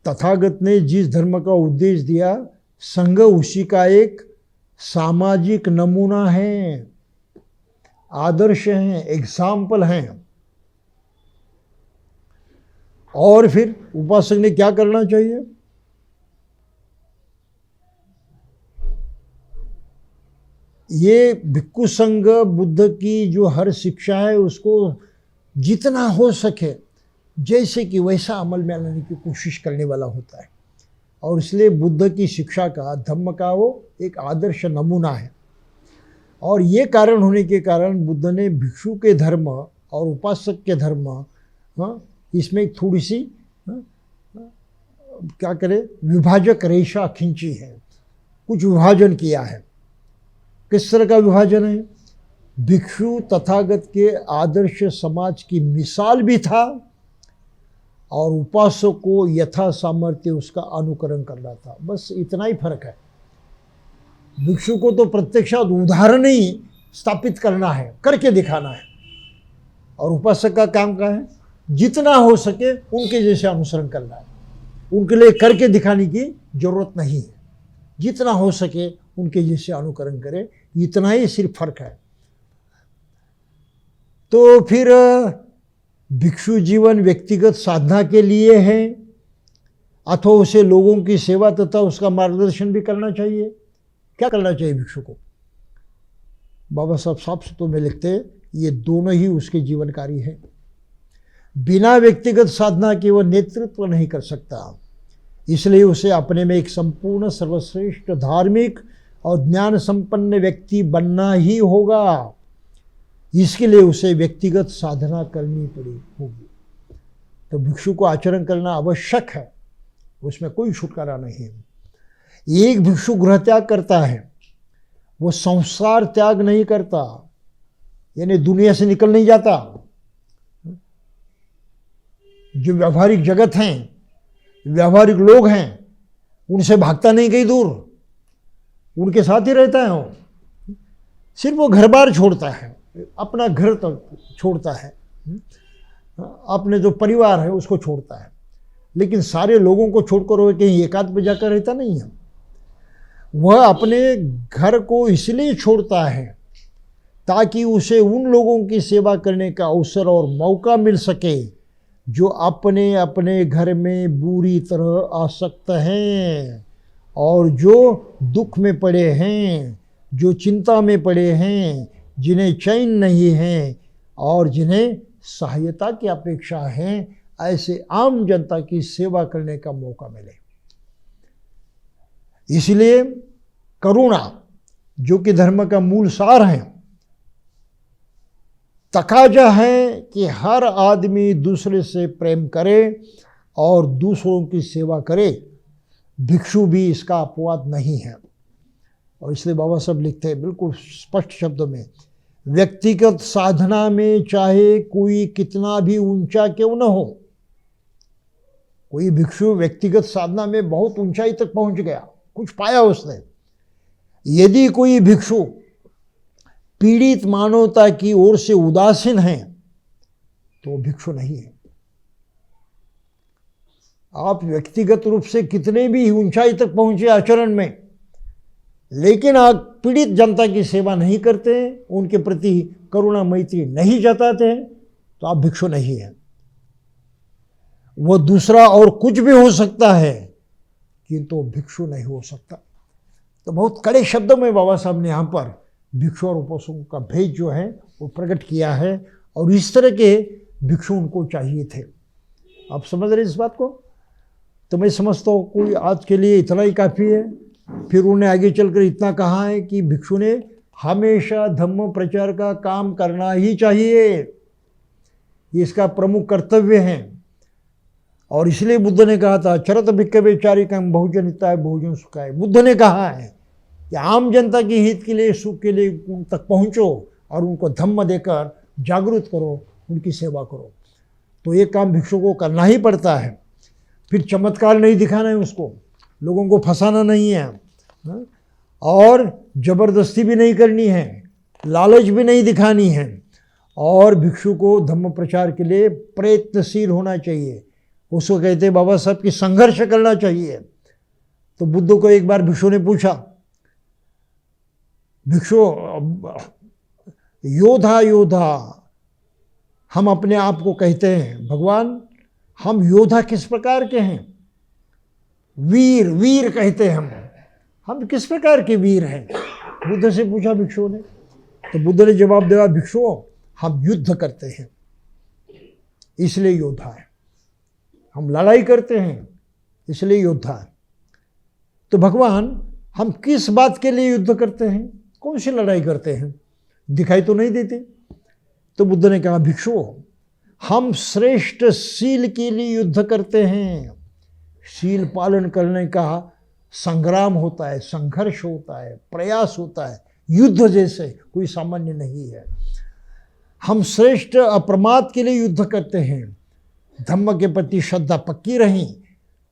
S1: तथागत ने जिस धर्म का उद्देश्य दिया, संघ उसी का एक सामाजिक नमूना है, आदर्श हैं, एग्जाम्पल हैं। और फिर उपासक ने क्या करना चाहिए, ये भिक्षु संघ बुद्ध की जो हर शिक्षा है उसको जितना हो सके जैसे कि वैसा अमल में लाने की कोशिश करने वाला होता है। और इसलिए बुद्ध की शिक्षा का, धम्म का वो एक आदर्श नमूना है। और ये कारण होने के कारण बुद्ध ने भिक्षु के धर्म और उपासक के धर्म, इसमें थोड़ी सी क्या करे, विभाजक रेखा खींची है, कुछ विभाजन किया है। किस तरह का विभाजन है, भिक्षु तथागत के आदर्श समाज की मिसाल भी था और उपासक को यथा सामर्थ्य उसका अनुकरण करना था, बस इतना ही फर्क है। भिक्षु को तो प्रत्यक्षात उदाहरण ही स्थापित करना है, करके दिखाना है, और उपासक का काम क्या है, जितना हो सके उनके जैसे अनुसरण करना है। उनके लिए करके दिखाने की जरूरत नहीं है, जितना हो सके उनके जैसे अनुकरण करे, इतना ही सिर्फ फर्क है। तो फिर भिक्षु जीवन व्यक्तिगत साधना के लिए है अथवा उसे लोगों की सेवा तथा उसका मार्गदर्शन भी करना चाहिए। क्या करना चाहिए भिक्षु को, बाबा साहब साफ सूत्रों में लिखते हैं, ये दोनों ही उसके जीवन कार्य है। बिना व्यक्तिगत साधना के वह नेतृत्व नहीं कर सकता, इसलिए उसे अपने में एक संपूर्ण सर्वश्रेष्ठ धार्मिक और ज्ञान संपन्न व्यक्ति बनना ही होगा। इसके लिए उसे व्यक्तिगत साधना करनी होगी। तो भिक्षु को आचरण करना आवश्यक है, उसमें कोई छुटकारा नहीं है। एक भिक्षु गृह त्याग करता है, वो संसार त्याग नहीं करता, यानी दुनिया से निकल नहीं जाता। जो व्यावहारिक जगत हैं, व्यावहारिक लोग हैं, उनसे भागता नहीं कहीं दूर, उनके साथ ही रहता है वो। सिर्फ वो घर बार छोड़ता है, अपना घर तक छोड़ता है, अपने जो परिवार है उसको छोड़ता है, लेकिन सारे लोगों को छोड़कर वो कहीं एकांत में जाकर रहता नहीं है। वह अपने घर को इसलिए छोड़ता है ताकि उसे उन लोगों की सेवा करने का अवसर और मौका मिल सके जो अपने अपने घर में बुरी तरह आसक्त हैं और जो दुख में पड़े हैं, जो चिंता में पड़े हैं, जिन्हें चैन नहीं है और जिन्हें सहायता की अपेक्षा है, ऐसे आम जनता की सेवा करने का मौका मिले। इसलिए करुणा, जो कि धर्म का मूल सार है, तकाजा है कि हर आदमी दूसरे से प्रेम करे और दूसरों की सेवा करे। भिक्षु भी इसका अपवाद नहीं है। और इसलिए बाबा साहब लिखते हैं बिल्कुल स्पष्ट शब्दों में, व्यक्तिगत साधना में चाहे कोई कितना भी ऊंचा क्यों न हो, कोई भिक्षु व्यक्तिगत साधना में बहुत ऊंचाई तक पहुंच गया, कुछ पाया उसने, यदि कोई भिक्षु पीड़ित मानवता की ओर से उदासीन है तो वो भिक्षु नहीं है। आप व्यक्तिगत रूप से कितने भी ऊंचाई तक पहुंचे आचरण में, लेकिन आप पीड़ित जनता की सेवा नहीं करते, उनके प्रति करुणा मैत्री नहीं जताते हैं, तो आप भिक्षु नहीं हैं। वो दूसरा और कुछ भी हो सकता है किंतु भिक्षु नहीं हो सकता। तो बहुत कड़े शब्दों में बाबा साहब ने यहाँ पर भिक्षु और उपासकों का भेद जो है वो प्रकट किया है, और इस तरह के भिक्षु उनको चाहिए थे। आप समझ रहे इस बात को? तो मैं समझता हूँ कोई आज के लिए इतना ही काफ़ी है। फिर उन्हें आगे चलकर इतना कहा है कि भिक्षु ने हमेशा धम्म प्रचार का काम करना ही चाहिए, ये इसका प्रमुख कर्तव्य है। और इसलिए बुद्ध ने कहा था, चरत भिक्खवे चारिकं बहुजन हिताय बहुजन सुखाय। बुद्ध ने कहा है कि आम जनता के हित के लिए, सुख के लिए उन तक पहुँचो और उनको धम्म देकर जागरूक करो, उनकी सेवा करो। तो ये काम भिक्षु को करना ही पड़ता है। फिर चमत्कार नहीं दिखाना है उसको, लोगों को फंसाना नहीं है, और ज़बरदस्ती भी नहीं करनी है, लालच भी नहीं दिखानी है, और भिक्षु को धम्म प्रचार के लिए प्रयत्नशील होना चाहिए। उसको कहते बाबा साहब कि संघर्ष करना चाहिए। तो बुद्ध को एक बार भिक्षु ने पूछा, भिक्षु योद्धा योद्धा हम अपने आप को कहते हैं, भगवान हम योद्धा किस प्रकार के हैं? वीर वीर कहते हैं हम किस प्रकार के वीर हैं? बुद्ध से पूछा भिक्षु ने। तो बुद्ध ने जवाब दिया, भिक्षुओं हम युद्ध करते हैं इसलिए योद्धा है, हम लड़ाई करते हैं इसलिए योद्धा है। तो भगवान हम किस बात के लिए युद्ध करते हैं, कौन सी लड़ाई करते हैं? दिखाई तो नहीं देते। तो बुद्ध ने कहा, भिक्षुओं हम श्रेष्ठ शील के लिए युद्ध करते हैं। शील पालन करने का संग्राम होता है, संघर्ष होता है, प्रयास होता है, युद्ध जैसे कोई सामान्य नहीं है। हम श्रेष्ठ अप्रमाद के लिए युद्ध करते हैं, धम्म के प्रति श्रद्धा पक्की रही,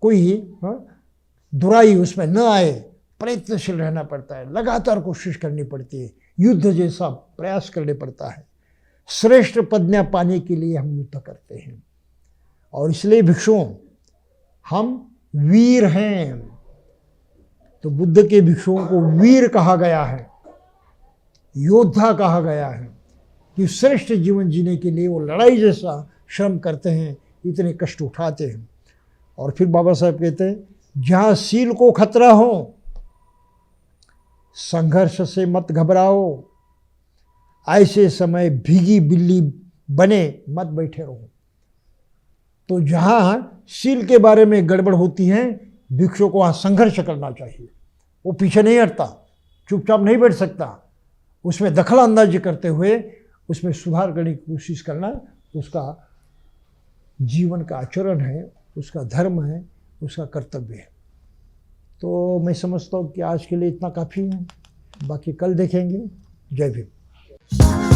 S1: कोई दुराई उसमें न आए, प्रयत्नशील रहना पड़ता है, लगातार कोशिश करनी पड़ती है, युद्ध जैसा प्रयास करने पड़ता है। श्रेष्ठ पदवियां पाने के लिए हम युद्ध करते हैं। और इसलिए भिक्षुओं हम वीर हैं। तो बुद्ध के भिक्षुओं को वीर कहा गया है, योद्धा कहा गया है, कि श्रेष्ठ जीवन जीने के लिए वो लड़ाई जैसा श्रम करते हैं, इतने कष्ट उठाते हैं। और फिर बाबा साहब कहते हैं, जहाँ शील को खतरा हो संघर्ष से मत घबराओ, ऐसे समय भीगी बिल्ली बने मत बैठे रहो। तो जहाँ शील के बारे में गड़बड़ होती है, भिक्षु को वहाँ संघर्ष करना चाहिए। वो पीछे नहीं हटता, चुपचाप नहीं बैठ सकता, उसमें दखल अंदाजी करते हुए उसमें सुधार करने की कोशिश करना उसका जीवन का आचरण है, उसका धर्म है, उसका कर्तव्य है। तो मैं समझता हूँ कि आज के लिए इतना काफ़ी है, बाकी कल देखेंगे। जय भीम।